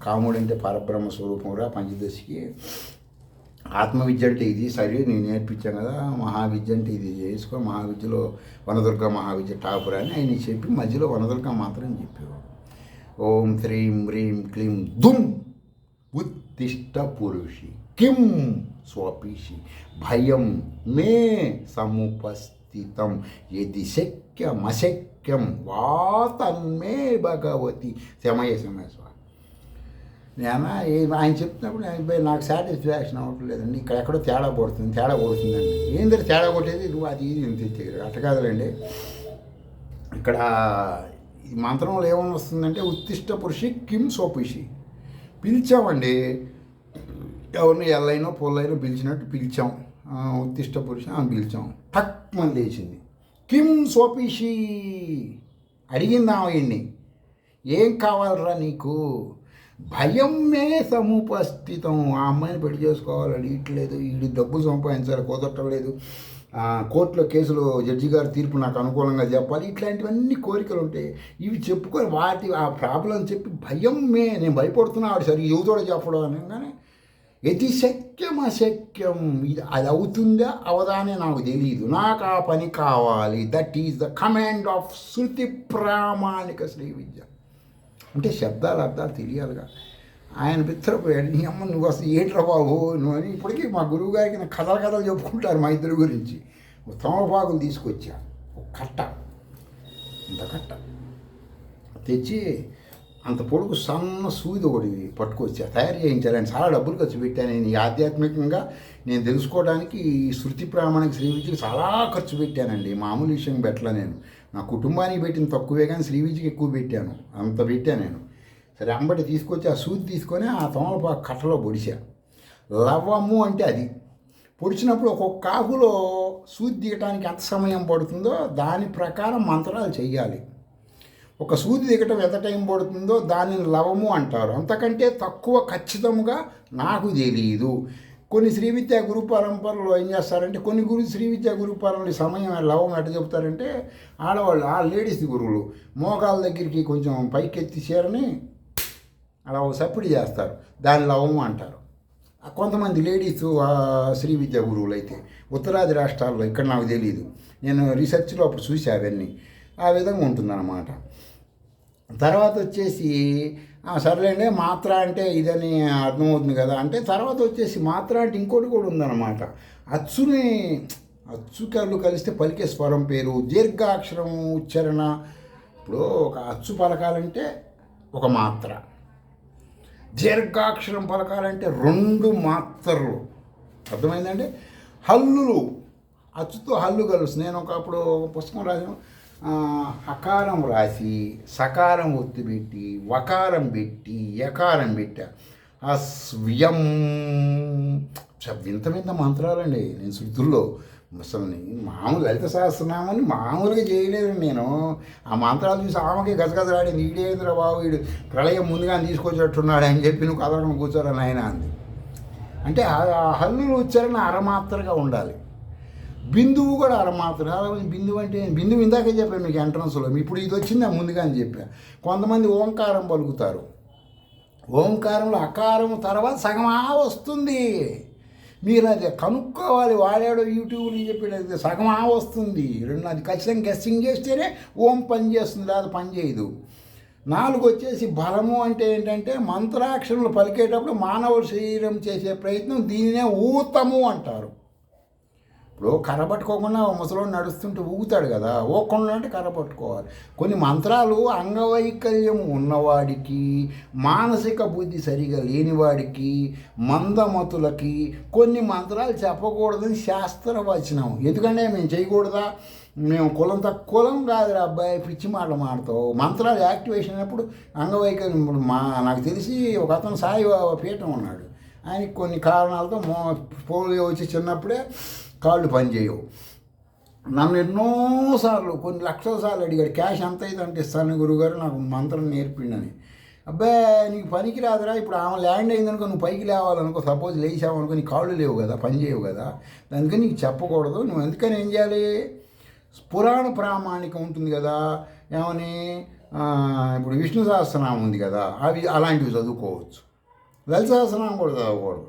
కాముడు అంటే పరబ్రహ్మ స్వరూపంరా పంచదశికి. ఆత్మవిద్య అంటే ఇది సరే నేను నేర్పించాను కదా, మహావిద్య అంటే ఇది చేసుకో. మహావిద్యలో వనదుర్గ మహావిద్య టాపురా అని ఆయన చెప్పి మధ్యలో వనదుర్గ మాత్రం చెప్పేవాడు. ఓం శ్రీం హ్రీం క్లీం దుమ్ ఉత్తిష్ట పురుషి కిం స్వపిషి భయం మే సముపస్థితం యది శక్యమశక్యం వాతన్మే భగవతి శమయ స్వామి. ఆయన చెప్తున్నప్పుడు నాకు సాటిస్ఫాక్షన్ అవ్వట్లేదండి, ఇక్కడ ఎక్కడో తేడా పడుతుందండి. ఏంటంటే తేడా కొట్టేది నువ్వు అది ఇది తెచ్చేది అట్ట కాదులేండి. ఇక్కడ ఈ మంత్రంలో ఏమని వస్తుందంటే ఉత్తిష్ట పురుషి కిం సోపిషి. పిలిచామండి, ఎవరిని ఎల్లైనో పొల్లైనో పిలిచినట్టు పిలిచాం. ఉత్తిష్ట పురుషి అని పిలిచాం. టక్మని లేచింది. కిం సోపిషి అడిగిందాం ఆయన్ని, ఏం కావాలరా నీకు? భయం మే సముపస్థితం. ఆ అమ్మాయిని పెళ్లి చేసుకోవాలని ఇట్లేదు, వీడి డబ్బులు సంపాదించాలి కుదరట్లేదు, కోర్టులో కేసులు జడ్జి గారి తీర్పు నాకు అనుకూలంగా చెప్పాలి, ఇట్లాంటివన్నీ కోరికలు ఉంటాయి. ఇవి చెప్పుకొని ఆ ప్రాబ్లం చెప్పి భయం మే, నేను భయపడుతున్నా ఆవిడ సరే యువతోడు చెప్పడం అనగానే ఎతి శక్యం అశక్యం, ఇది అది అవుతుందా అవదానే నాకు తెలియదు, నాకు ఆ పని కావాలి. That is the command of Shruti ప్రామాణిక శ్రీ విద్య. అంటే శబ్దాలు అర్థాలు తెలియాలిగా. ఆయన బిత్తరపోయాడు, నీ అమ్మ నువ్వు అసలు ఏంట్రా బాబు నువ్వు అని. ఇప్పటికీ మా గురువు గారికి కథలు చెప్పుకుంటారు మా ఇద్దరి గురించి. తమలపాకులు తీసుకొచ్చా, ఒక కట్ట, ఇంత కట్ట తెచ్చి అంత పొడుగు సన్న సూది ఒకటి పట్టుకొచ్చా, తయారు చేయించాలని. చాలా డబ్బులు ఖర్చు పెట్టాను నేను. ఈ ఆధ్యాత్మికంగా నేను తెలుసుకోవడానికి ఈ శృతి ప్రామాణిక శ్రీ విద్యకి చాలా ఖర్చు పెట్టానండి. మామూలు విషయం పెట్టలే నేను. నా కుటుంబానికి పెట్టిన తక్కువే కానీ శ్రీ విద్యకి ఎక్కువ పెట్టాను, అంత పెట్టాను నేను. సరే అంబటి తీసుకొచ్చి ఆ సూది తీసుకొని ఆ తమలపాకు కట్టలో పొడిచా. లవము అంటే అది పొడిచినప్పుడు ఒక్కొక్క ఆకులో సూది దిగటానికి ఎంత సమయం పడుతుందో దాని ప్రకారం మంత్రాలు చెయ్యాలి. ఒక సూది దిగటం ఎంత టైం పడుతుందో దానిని లవము అంటారు. అంతకంటే తక్కువ ఖచ్చితంగా నాకు తెలియదు. కొన్ని శ్రీ విద్యా గురు పరంపరలో ఏం చేస్తారంటే, కొన్ని శ్రీ విద్యా గురు పరంపరలో సమయం లవం ఎట్ట చెప్తారంటే, ఆడవాళ్ళు లేడీస్ గురువులు మోకాల దగ్గరికి కొంచెం పైకెత్తి చీరని అలా సప్పుడు చేస్తారు, దాని లవము అంటారు. కొంతమంది లేడీస్ శ్రీ విద్యా గురువులు అయితే ఉత్తరాది రాష్ట్రాల్లో, ఇక్కడ నాకు తెలియదు, నేను రీసెర్చ్లో అప్పుడు చూసి అవన్నీ ఆ విధంగా ఉంటుందన్నమాట. తర్వాత వచ్చేసి సర్లేండి మాత్ర అంటే ఇదని అర్థమవుతుంది కదా అంటే, తర్వాత వచ్చేసి మాత్ర అంటే ఇంకోటి కూడా ఉందన్నమాట. అచ్చు కళ్ళు కలిస్తే పలికే స్వరం పేరు దీర్ఘాక్షరం ఉచ్చారణ. ఇప్పుడు ఒక అచ్చు పలకాలంటే ఒక మాత్ర, దీర్ఘాక్షరం పలకాలంటే 2 మాత్రలు. అర్థమైందండి? హల్లులు, అచ్చుతో హల్లు కలుసు. నేను ఒకప్పుడు పుస్తకం రాసాను, హకారం రాసి సకారం ఒత్తి పెట్టి వకారం పెట్టి యకారం పెట్టా. అస్వ్యం. వింత వింత మంత్రాలండి. నేను శృతుల్లో అసలు మామూలు లలిత సహస్రనామాన్ని మామూలుగా చేయలేదండి నేను. ఆ మంత్రాలు చూసి ఆమెకి గజగజలాడి నీడేంద్ర బాబు వీడు ప్రళయం ముందుగా తీసుకొచ్చేట్టున్నాడు అని చెప్పి నువ్వు కదలకుండా కూర్చోరని ఆయన అంది. అంటే ఆ హల్లులు ఉచ్చారణ అరమాత్రగా ఉండాలి. బిందువు కూడా అరమాత్ర. బిందువు అంటే బిందువు ఇందాకే చెప్పాను మీకు ఎంట్రన్స్లో. ఇప్పుడు ఇది వచ్చిందా ముందుగా అని చెప్పా. కొంతమంది ఓంకారం పలుకుతారు. ఓంకారంలో అకారం తర్వాత సగమా వస్తుంది. మీరు అది కనుక్కోవాలి. వాడాడో యూట్యూబ్లో చెప్పేది సగమా వస్తుంది. అది ఖచ్చితంగా గెస్సింగ్ చేస్తేనే ఓం పని చేస్తుంది, లేదా పని చేయదు. 4 వచ్చేసి బలము అంటే ఏంటంటే మంత్రాక్షరములు పలికేటప్పుడు మానవ శరీరం చేసే ప్రయత్నం. దీనినే ఊతము అంటారు. ఇప్పుడు కర్ర పట్టుకోకుండా ముసలోడు నడుస్తుంటే ఊగుతాడు కదా, ఊగకుండా అంటే కర్ర పట్టుకోవాలి. కొన్ని మంత్రాలు అంగవైకల్యం ఉన్నవాడికి, మానసిక బుద్ధి సరిగా లేనివాడికి, మందమతులకి కొన్ని మంత్రాలు చెప్పకూడదని శాస్త్రవచనం. ఎందుకంటే మేము చేయకూడదా, మేము కులం కాదురా అబ్బాయి, పిచ్చి మాటలు మాడతావు. మంత్రాలు యాక్టివేషన్ అయినప్పుడు అంగవైకల్యం. ఇప్పుడు నాకు తెలిసి ఒక అతను సాయి పీఠం ఉన్నాడు. ఆయనకి కొన్ని కారణాలతో పోలియో వచ్చి చిన్నప్పుడే కాళ్ళు పనిచేయవు. నన్ను ఎన్నోసార్లు కొన్ని లక్షల సార్లు అడిగాడు, క్యాష్ ఎంత అయితే ఇస్తాను గురువుగారు, నాకు మంత్రం నేర్పిండని. అబ్బాయి నీకు పనికి రాదురా. ఇప్పుడు ఆమె ల్యాండ్ అయిందనుకో, నువ్వు పైకి లేవాలనుకో, సపోజ్ లేచావనుకో, నీ కాళ్ళు లేవు కదా, పని చేయవు కదా, అందుకని నీకు చెప్పకూడదు. నువ్వు ఎందుకని ఏం చేయాలి, పురాణ ప్రామాణికం ఉంటుంది కదా, ఏమని ఇప్పుడు విష్ణు సహస్రనామం ఉంది కదా, అవి అలాంటివి చదువుకోవచ్చు. లలిత సహస్రనామం కూడా చదవకూడదు.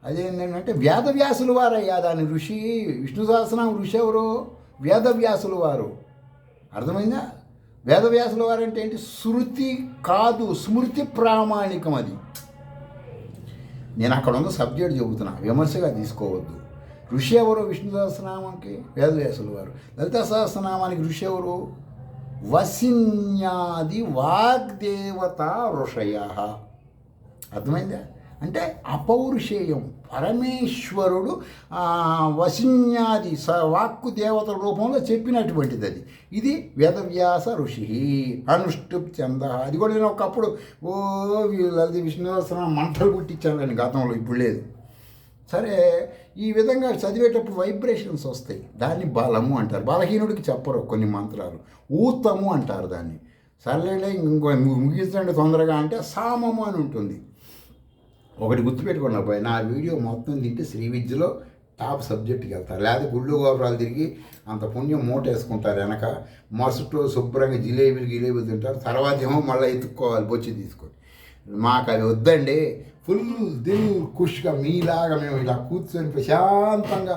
అదేంటంటే వేదవ్యాసులు వారయ్యా దాని ఋషి. విష్ణు సహస్రనామం ఋషి ఎవరు? వేదవ్యాసులు వారు. అర్థమైందా? వేదవ్యాసుల వారు అంటే ఏంటి? శృతి కాదు, స్మృతి ప్రామాణికం. అది నేను అక్కడ ఉన్న సబ్జెక్ట్ చెబుతున్నా, విమర్శగా తీసుకోవద్దు. ఋషి ఎవరు విష్ణు సహస్రనామానికి? వేదవ్యాసులు వారు. లలిత సహస్రనామానికి ఋషి ఎవరు? వసిన్యాది వాగ్దేవత ఋషయ. అర్థమైందా? అంటే అపౌరుషేయం. పరమేశ్వరుడు వసిన్యాది వాక్కు దేవతల రూపంలో చెప్పినటువంటిది అది. ఇది వేదవ్యాస ఋషి అనుష్టుప్ చంద. అది కూడా నేను ఒకప్పుడు లలిత విష్ణు సహస్రనామం మంటలు పుట్టించాను కానీ గతంలో, ఇప్పుడు లేదు. సరే, ఈ విధంగా చదివేటప్పుడు వైబ్రేషన్స్ వస్తాయి. దాన్ని బలము అంటారు. బలహీనుడికి చెప్పరు కొన్ని మంత్రాలు. ఊతము అంటారు దాన్ని. సర్లేండి ఇంకో ముగించండి తొందరగా అంటే సామము అని ఉంటుంది. ఒకటి గుర్తుపెట్టుకోండి అబ్బాయి, నా వీడియో మొత్తం తింటే శ్రీ విద్యలో టాప్ సబ్జెక్ట్కి వెళ్తారు. లేకపోతే గుళ్ళు గోపురాలు తిరిగి అంత పుణ్యం మూట వేసుకుంటారు వెనక. మరుసటి రోజు శుభ్రంగా జిలేబీలు తింటారు. తర్వాత ఏమో మళ్ళీ ఎత్తుక్కోవాలి బొచ్చి తీసుకొని. మాకు అది వద్దండి. ఫుల్ దిల్ ఖుష్గా మీలాగా మేము ఇలా కూర్చొని ప్రశాంతంగా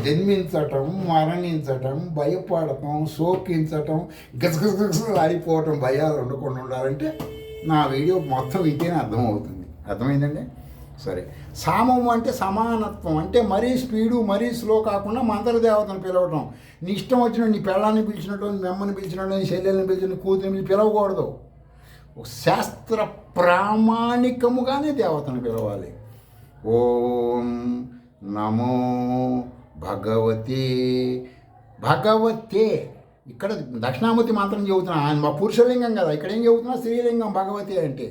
జన్మించటం, మరణించటం, భయపడటం, శోకించటం, ఆడిపోవటం, భయాలు ఉండకుండా ఉండాలంటే నా వీడియో మొత్తం వింటేనే అర్థమవుతుంది. అర్థమైందండి? సరే, సామము అంటే సమానత్వం. అంటే మరీ స్పీడు మరీ స్లో కాకుండా మంత్రదేవతను పిలవటం. నీ ఇష్టం వచ్చినట్టు నీ పెళ్ళాన్ని పిలిచినట్టు, నీ మెమ్మని పిలిచినట్టు, నీ శల్యాన్ని పిలిచిన కూతురిని పిలవకూడదు. శాస్త్ర ప్రామాణికముగానే దేవతను పిలవాలి. ఓం నమో భగవతే. ఇక్కడ దక్షిణామూర్తి మంత్రం చెబుతున్నా. ఆయన పురుషలింగం కదా, ఇక్కడ ఏం చెబుతున్నా? స్త్రీలింగం భగవతి అంటే.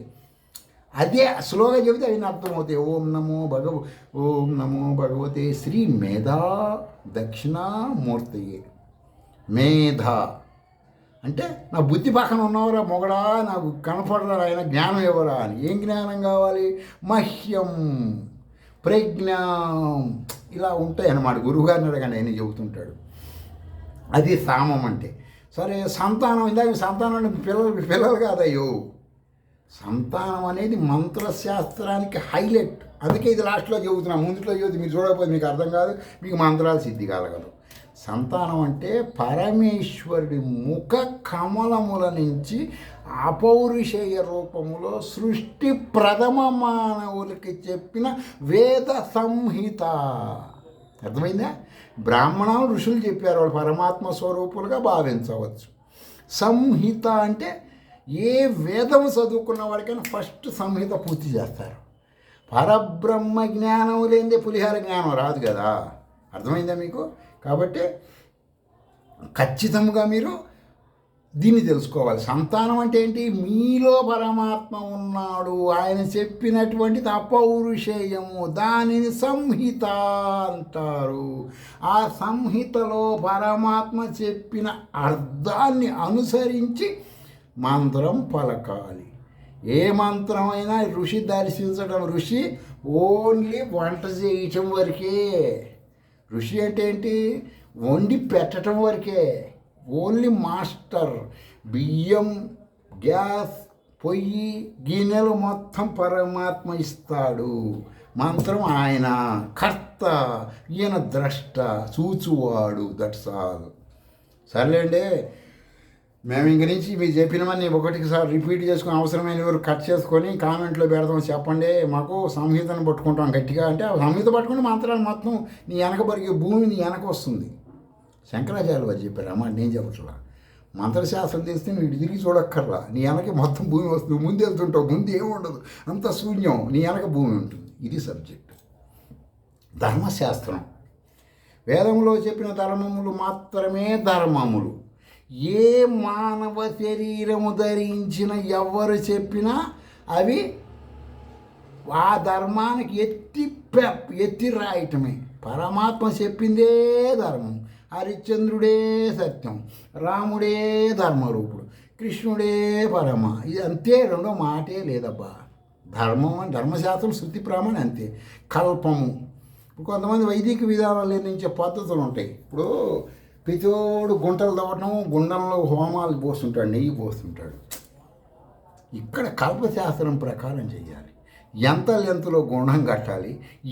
అదే స్లోగా చెబితే అవి అర్థమవుతాయి. ఓం నమో భగవతే శ్రీ మేధా దక్షిణామూర్తియే. మేధ అంటే నా బుద్ధి పక్కన ఉన్నవరా మొగడా, నాకు కనపడరా ఆయన, జ్ఞానం ఇవ్వరా అని. ఏం జ్ఞానం కావాలి? మహ్యం, ప్రజ్ఞాం, ఇలా ఉంటాయి అన్నమాట. గురువుగారిని అడగండి, ఆయన చెబుతుంటాడు. అది సామం అంటే. సరే, సంతానం. ఇందాక సంతానం అంటే పిల్లలు కాదయ్యో. సంతానం అనేది మంత్రశాస్త్రానికి హైలైట్. అందుకే ఇది లాస్ట్లో చెబుతున్నా. ముందులో చెబుతుంది, మీరు చూడకపోతే మీకు అర్థం కాదు, మీకు మంత్రాలు సిద్ధి కలగదు. సంతానం అంటే పరమేశ్వరుడి ముఖ కమలముల నుంచి అపౌరుషేయ రూపములో సృష్టి ప్రథమ మానవులకి చెప్పిన వేద సంహిత. అర్థమైందా? బ్రాహ్మణులు ఋషులు చెప్పారు, వాళ్ళు పరమాత్మ స్వరూపులుగా భావించవచ్చు. సంహిత అంటే ఏ వేదం చదువుకున్న వాడికైనా ఫస్ట్ సంహిత పూర్తి చేస్తారు. పరబ్రహ్మ జ్ఞానం లేనిదే పులిహార జ్ఞానం రాదు కదా. అర్థమైందా మీకు? కాబట్టి ఖచ్చితంగా మీరు దీన్ని తెలుసుకోవాలి. సంతానం అంటే ఏంటి? మీలో పరమాత్మ ఉన్నాడు, ఆయన చెప్పినటువంటిది అపౌరుషేయము, దానిని సంహిత అంటారు. ఆ సంహితలో పరమాత్మ చెప్పిన అర్థాన్ని అనుసరించి మంత్రం పలకాలి. ఏ మంత్రమైనా ఋషి దర్శించడం, ఋషి ఓన్లీ వంట చేయటం వరకే. ఋషి అంటే ఏంటి? వండి పెట్టడం వరకే. Only master. బియ్యం, గ్యాస్, పొయ్యి, గిన్నెలు మొత్తం పరమాత్మ ఇస్తాడు. మంత్రం ఆయన కర్త, ఈయన ద్రష్ట, చూచువాడు. That's all. సర్లేండి, మేము ఇంక నుంచి మీరు చెప్పినవన్నీ ఒకటికి సార్ రిపీట్ చేసుకుని అవసరమైన ఎవరు కట్ చేసుకొని కామెంట్లో పెడదాం. చెప్పండి, మాకు సంహితను పట్టుకుంటాం గట్టిగా. అంటే సంహిత పట్టుకుంటే మంత్రాలు మొత్తం నీ వెనక బరిగే భూమి నీ వెనక వస్తుంది. శంకరాచార్య వారు చెప్పారు, అమ్మ నేను చెప్పట్లా. మంత్రశాస్త్రం తెలిస్తే నువ్వు ఇటు తిరిగి చూడక్కర్లా, నీ వెనక మొత్తం భూమి వస్తుంది. ముందు వెళ్తుంటావు, ముందు ఏముండదు, అంత శూన్యం, నీ వెనక భూమి ఉంటుంది. ఇది సబ్జెక్ట్. ధర్మశాస్త్రం. వేదంలో చెప్పిన ధర్మములు మాత్రమే ధర్మములు. ఏ మానవ శరీరము ధరించిన ఎవరు చెప్పినా అవి ఆ ధర్మానికి ఎత్తి రాయటమే. పరమాత్మ చెప్పిందే ధర్మం. హరిశ్చంద్రుడే సత్యం, రాముడే ధర్మరూపుడు, కృష్ణుడే పరమ. ఇది అంతే, రెండో మాటే లేదబ్బా. ధర్మం అని ధర్మశాస్త్రం శృతి ప్రామాణి అంతే. కల్పము. ఇప్పుడు కొంతమంది వైదిక విధానాలు నిర్ణయించే పద్ధతులు ఉంటాయి. ఇప్పుడు ప్రతిోడు గుంటలు తవ్వటం, గుండంలో హోమాలు పోస్తుంటాడు, నెయ్యి పోస్తుంటాడు. ఇక్కడ కల్పశాస్త్రం ప్రకారం చేయాలి. ఎంత లెంతలో గుండం కట్టాలి,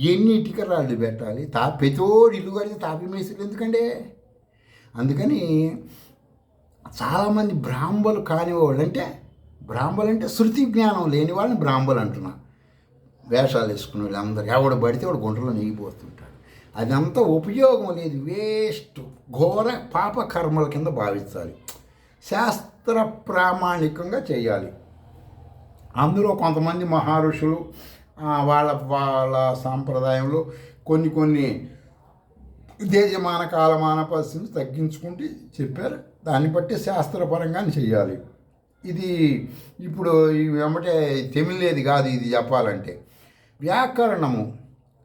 ఎన్ని ఇటుక రాళ్ళు పెట్టాలి, ప్రతిోడు ఇల్లు కడితే తాపి మేసులు ఎందుకంటే. అందుకని చాలామంది బ్రాహ్మలు కానివాళ్ళు, అంటే బ్రాహ్మలు అంటే శృతి జ్ఞానం లేని వాళ్ళని బ్రాహ్మలు అంటున్నా. వేషాలు వేసుకునే వాళ్ళు అందరూ ఎవడు పడితే వాడు గుంటలో నెయ్యి పోస్తుంటాడు. అదంతా ఉపయోగం లేదు, వేస్ట్, ఘోర పాప కర్మల కింద భావించాలి. శాస్త్ర ప్రామాణికంగా చేయాలి. అందులో కొంతమంది మహర్షులు వాళ్ళ సాంప్రదాయంలో కొన్ని దేశమాన కాలమాన పరిస్థితులు తగ్గించుకుంటూ చెప్పారు. దాన్ని బట్టి శాస్త్రపరంగానే చేయాలి. ఇది ఇప్పుడు వెంబటే తెమిలేది కాదు ఇది చెప్పాలంటే. వ్యాకరణము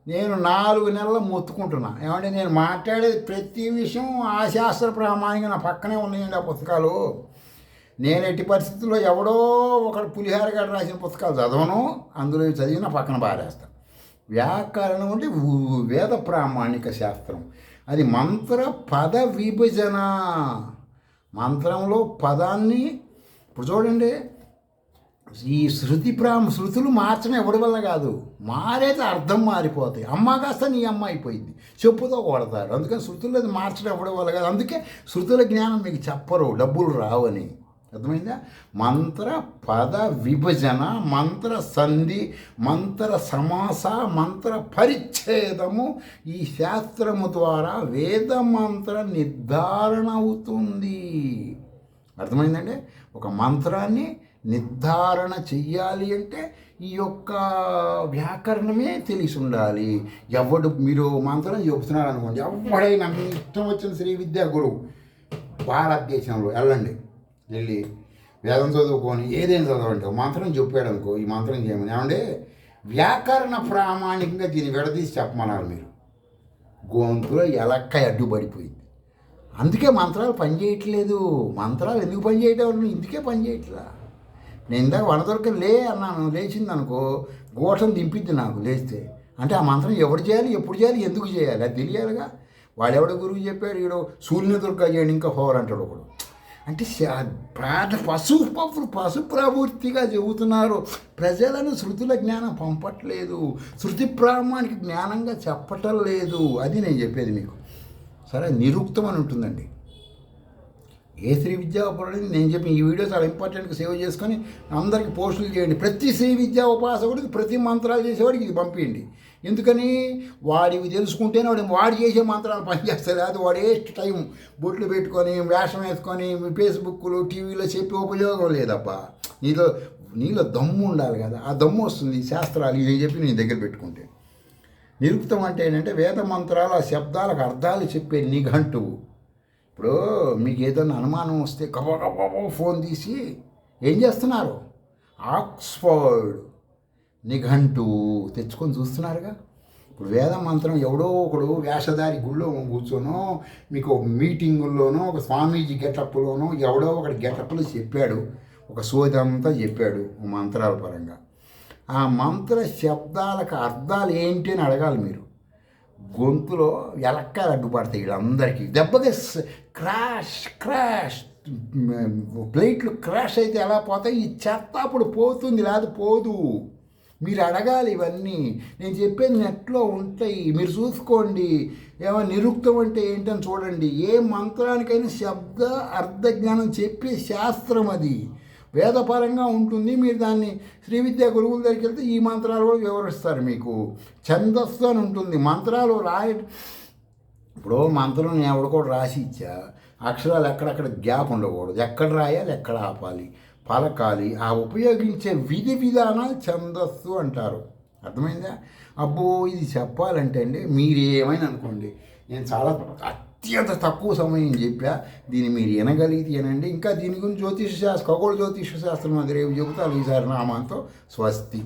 నేను 4 నెలలు మొత్తుకుంటున్నా. ఏమంటే నేను మాట్లాడేది ప్రతి విషయం ఆ శాస్త్ర ప్రామాణికంగా నా పక్కనే ఉన్నాయండి ఆ పుస్తకాలు. నేను ఎట్టి పరిస్థితుల్లో ఎవడో ఒకడు పులిహార గడ్డ రాసిన పుస్తకాలు చదవను, అందులో చదివిన పక్కన బారేస్తాను. వ్యాకరణం అంటే వేద ప్రామాణిక శాస్త్రం. అది మంత్ర పద విభజన. మంత్రంలో పదాన్ని ఇప్పుడు చూడండి, ఈ శృతులు మార్చడం ఎవడి వల్ల కాదు, మారైతే అర్థం మారిపోతాయి. అమ్మ కాస్త నీ అమ్మ అయిపోయింది, చెప్పుతో కొడతారు. అందుకని శృతులు అది మార్చడం ఎవడి వల్ల కాదు. అందుకే శృతుల జ్ఞానం మీకు చెప్పరు, డబ్బులు రావని. అర్థమైందా? మంత్ర పద విభజన, మంత్ర సంధి, మంత్ర సమాస, మంత్ర పరిచ్ఛేదము ఈ శాస్త్రము ద్వారా వేద మంత్ర నిర్ధారణ అవుతుంది. అర్థమైందండి? ఒక మంత్రాన్ని నిర్ధారణ చెయ్యాలి అంటే ఈ యొక్క వ్యాకరణమే తెలిసి ఉండాలి. ఎవడు మీరు మంత్రం చెబుతున్నారు అనుకోండి, ఎవడైనా మీ ఇష్టం వచ్చిన శ్రీ విద్యా గురువు భారతదేశంలో వెళ్ళి వేదం చదువుకొని ఏదైనా చదవండి, మంత్రం చెప్పాడు అనుకో, ఈ మంత్రం చేయమని, ఏమంటే వ్యాకరణ ప్రామాణికంగా దీన్ని విడదీసి చెప్పమన్నారు. మీరు గొంతులో ఎలక్కాయ అడ్డుపడిపోయింది. అందుకే మంత్రాలు పనిచేయట్లేదు. మంత్రాలు ఎందుకు పనిచేయటం? ఇందుకే పనిచేయట్లా. నేను ఇందాక వనదొరక లే అన్నాను, లేచింది అనుకో గోటం దింపిద్ది నాకు లేస్తే. అంటే ఆ మంత్రం ఎవడు చేయాలి, ఎప్పుడు చేయాలి, ఎందుకు చేయాలి అది తెలియాలిగా. వాడెవడ గురువు చెప్పాడు, ఈడు సూర్యుని దుర్గా చేయండి ఇంకా ఫోర్ అంటాడు ఒకడు. అంటే పశు ప్రవృత్తిగా చెబుతున్నారు. ప్రజలను శృతుల జ్ఞానం పంపట్లేదు, శృతి ప్రామాణిక జ్ఞానంగా చెప్పటం లేదు. అది నేను చెప్పేది మీకు. సరే, నిరుక్తం అని ఉంటుందండి. ఏ శ్రీ విద్యా ఉపాసకుడికి నేను చెప్పిన ఈ వీడియో చాలా ఇంపార్టెంట్గా సేవ్ చేసుకొని అందరికీ పోస్టులు చేయండి. ప్రతి శ్రీ విద్యా ఉపాసకుడికి, ప్రతి మంత్రాలు చేసేవాడికి ఇది పంపించండి. ఎందుకని? వాడివి తెలుసుకుంటేనే వాడు చేసే మంత్రాలు పనిచేస్తాయి. అది వాడు వేస్ట్ టైం బొట్లు పెట్టుకొని వేషం వేసుకొని ఫేస్బుక్లు టీవీలో చెప్పే ఉపయోగం లేదబ్బా. నీలో దమ్ము ఉండాలి కదా, ఆ దమ్ము వస్తుంది శాస్త్రాలు ఇది చెప్పి నీ దగ్గర పెట్టుకుంటే. నిరుక్తం అంటే ఏంటంటే వేద మంత్రాలు, ఆ శబ్దాలకు అర్థాలు చెప్పే నిఘంటువు. ఇప్పుడు మీకు ఏదైనా అనుమానం వస్తే గబగబా ఫోన్ తీసి ఏం చేస్తున్నారు, ఆక్స్ఫర్డ్ నిఘంటు తెచ్చుకొని చూస్తున్నారుగా. ఇప్పుడు వేద మంత్రం ఎవడో ఒకడు వేషధారి గుళ్ళో కూర్చోనో, మీకు ఒక మీటింగుల్లోనో, ఒక స్వామీజీ గెటప్లోనో ఎవడో ఒకటి గెటప్లో చెప్పాడు, ఒక సోదంతా చెప్పాడు మంత్రాల పరంగా. ఆ మంత్ర శబ్దాలకు అర్థాలు ఏంటి అని అడగాలి మీరు. గొంతులో ఎలక్కాయలు అడ్డుపడతాయి వీళ్ళందరికీ. దెబ్బకి క్రాష్ క్రాష్ ప్లేట్లు క్రాష్ అయితే ఎలా పోతాయి, ఈ చెత్త అప్పుడు పోతుంది, లేదా పోదు. మీరు అడగాలి ఇవన్నీ. నేను చెప్పేది నెట్లో ఉంటాయి, మీరు చూసుకోండి. ఏమైనా నిరుక్తం అంటే ఏంటని చూడండి. ఏ మంత్రానికైనా శబ్ద అర్థజ్ఞానం చెప్పే శాస్త్రం అది, వేదపరంగా ఉంటుంది. మీరు దాన్ని శ్రీ విద్యా గురువుల దగ్గరికి వెళ్తే ఈ మంత్రాలు కూడా వివరిస్తారు మీకు. ఛందస్సు అని ఉంటుంది, మంత్రాలు ఇప్పుడు మంత్రం నేను ఎవడు కూడా రాసి ఇచ్చా, అక్షరాలు ఎక్కడెక్కడ గ్యాప్ ఉండకూడదు, ఎక్కడ రాయాలి ఎక్కడ ఆపాలి, పలకాలి. ఆ ఉపయోగించే విధి విధానాలు ఛందస్సు అంటారు. అర్థమైందా? అబ్బో ఇది చెప్పాలంటే అండి మీరు ఏమైనా అనుకోండి, నేను చాలా అత్యంత తక్కువ సమయం చెప్పా, దీన్ని మీరు వినగలిగితే వినండి. ఇంకా దీని గురించి జ్యోతిష శాస్త్రం, ఖగోళ జ్యోతిష శాస్త్రం అది రేపు చెబుతాను ఈసారి నామాంతో. స్వస్తి.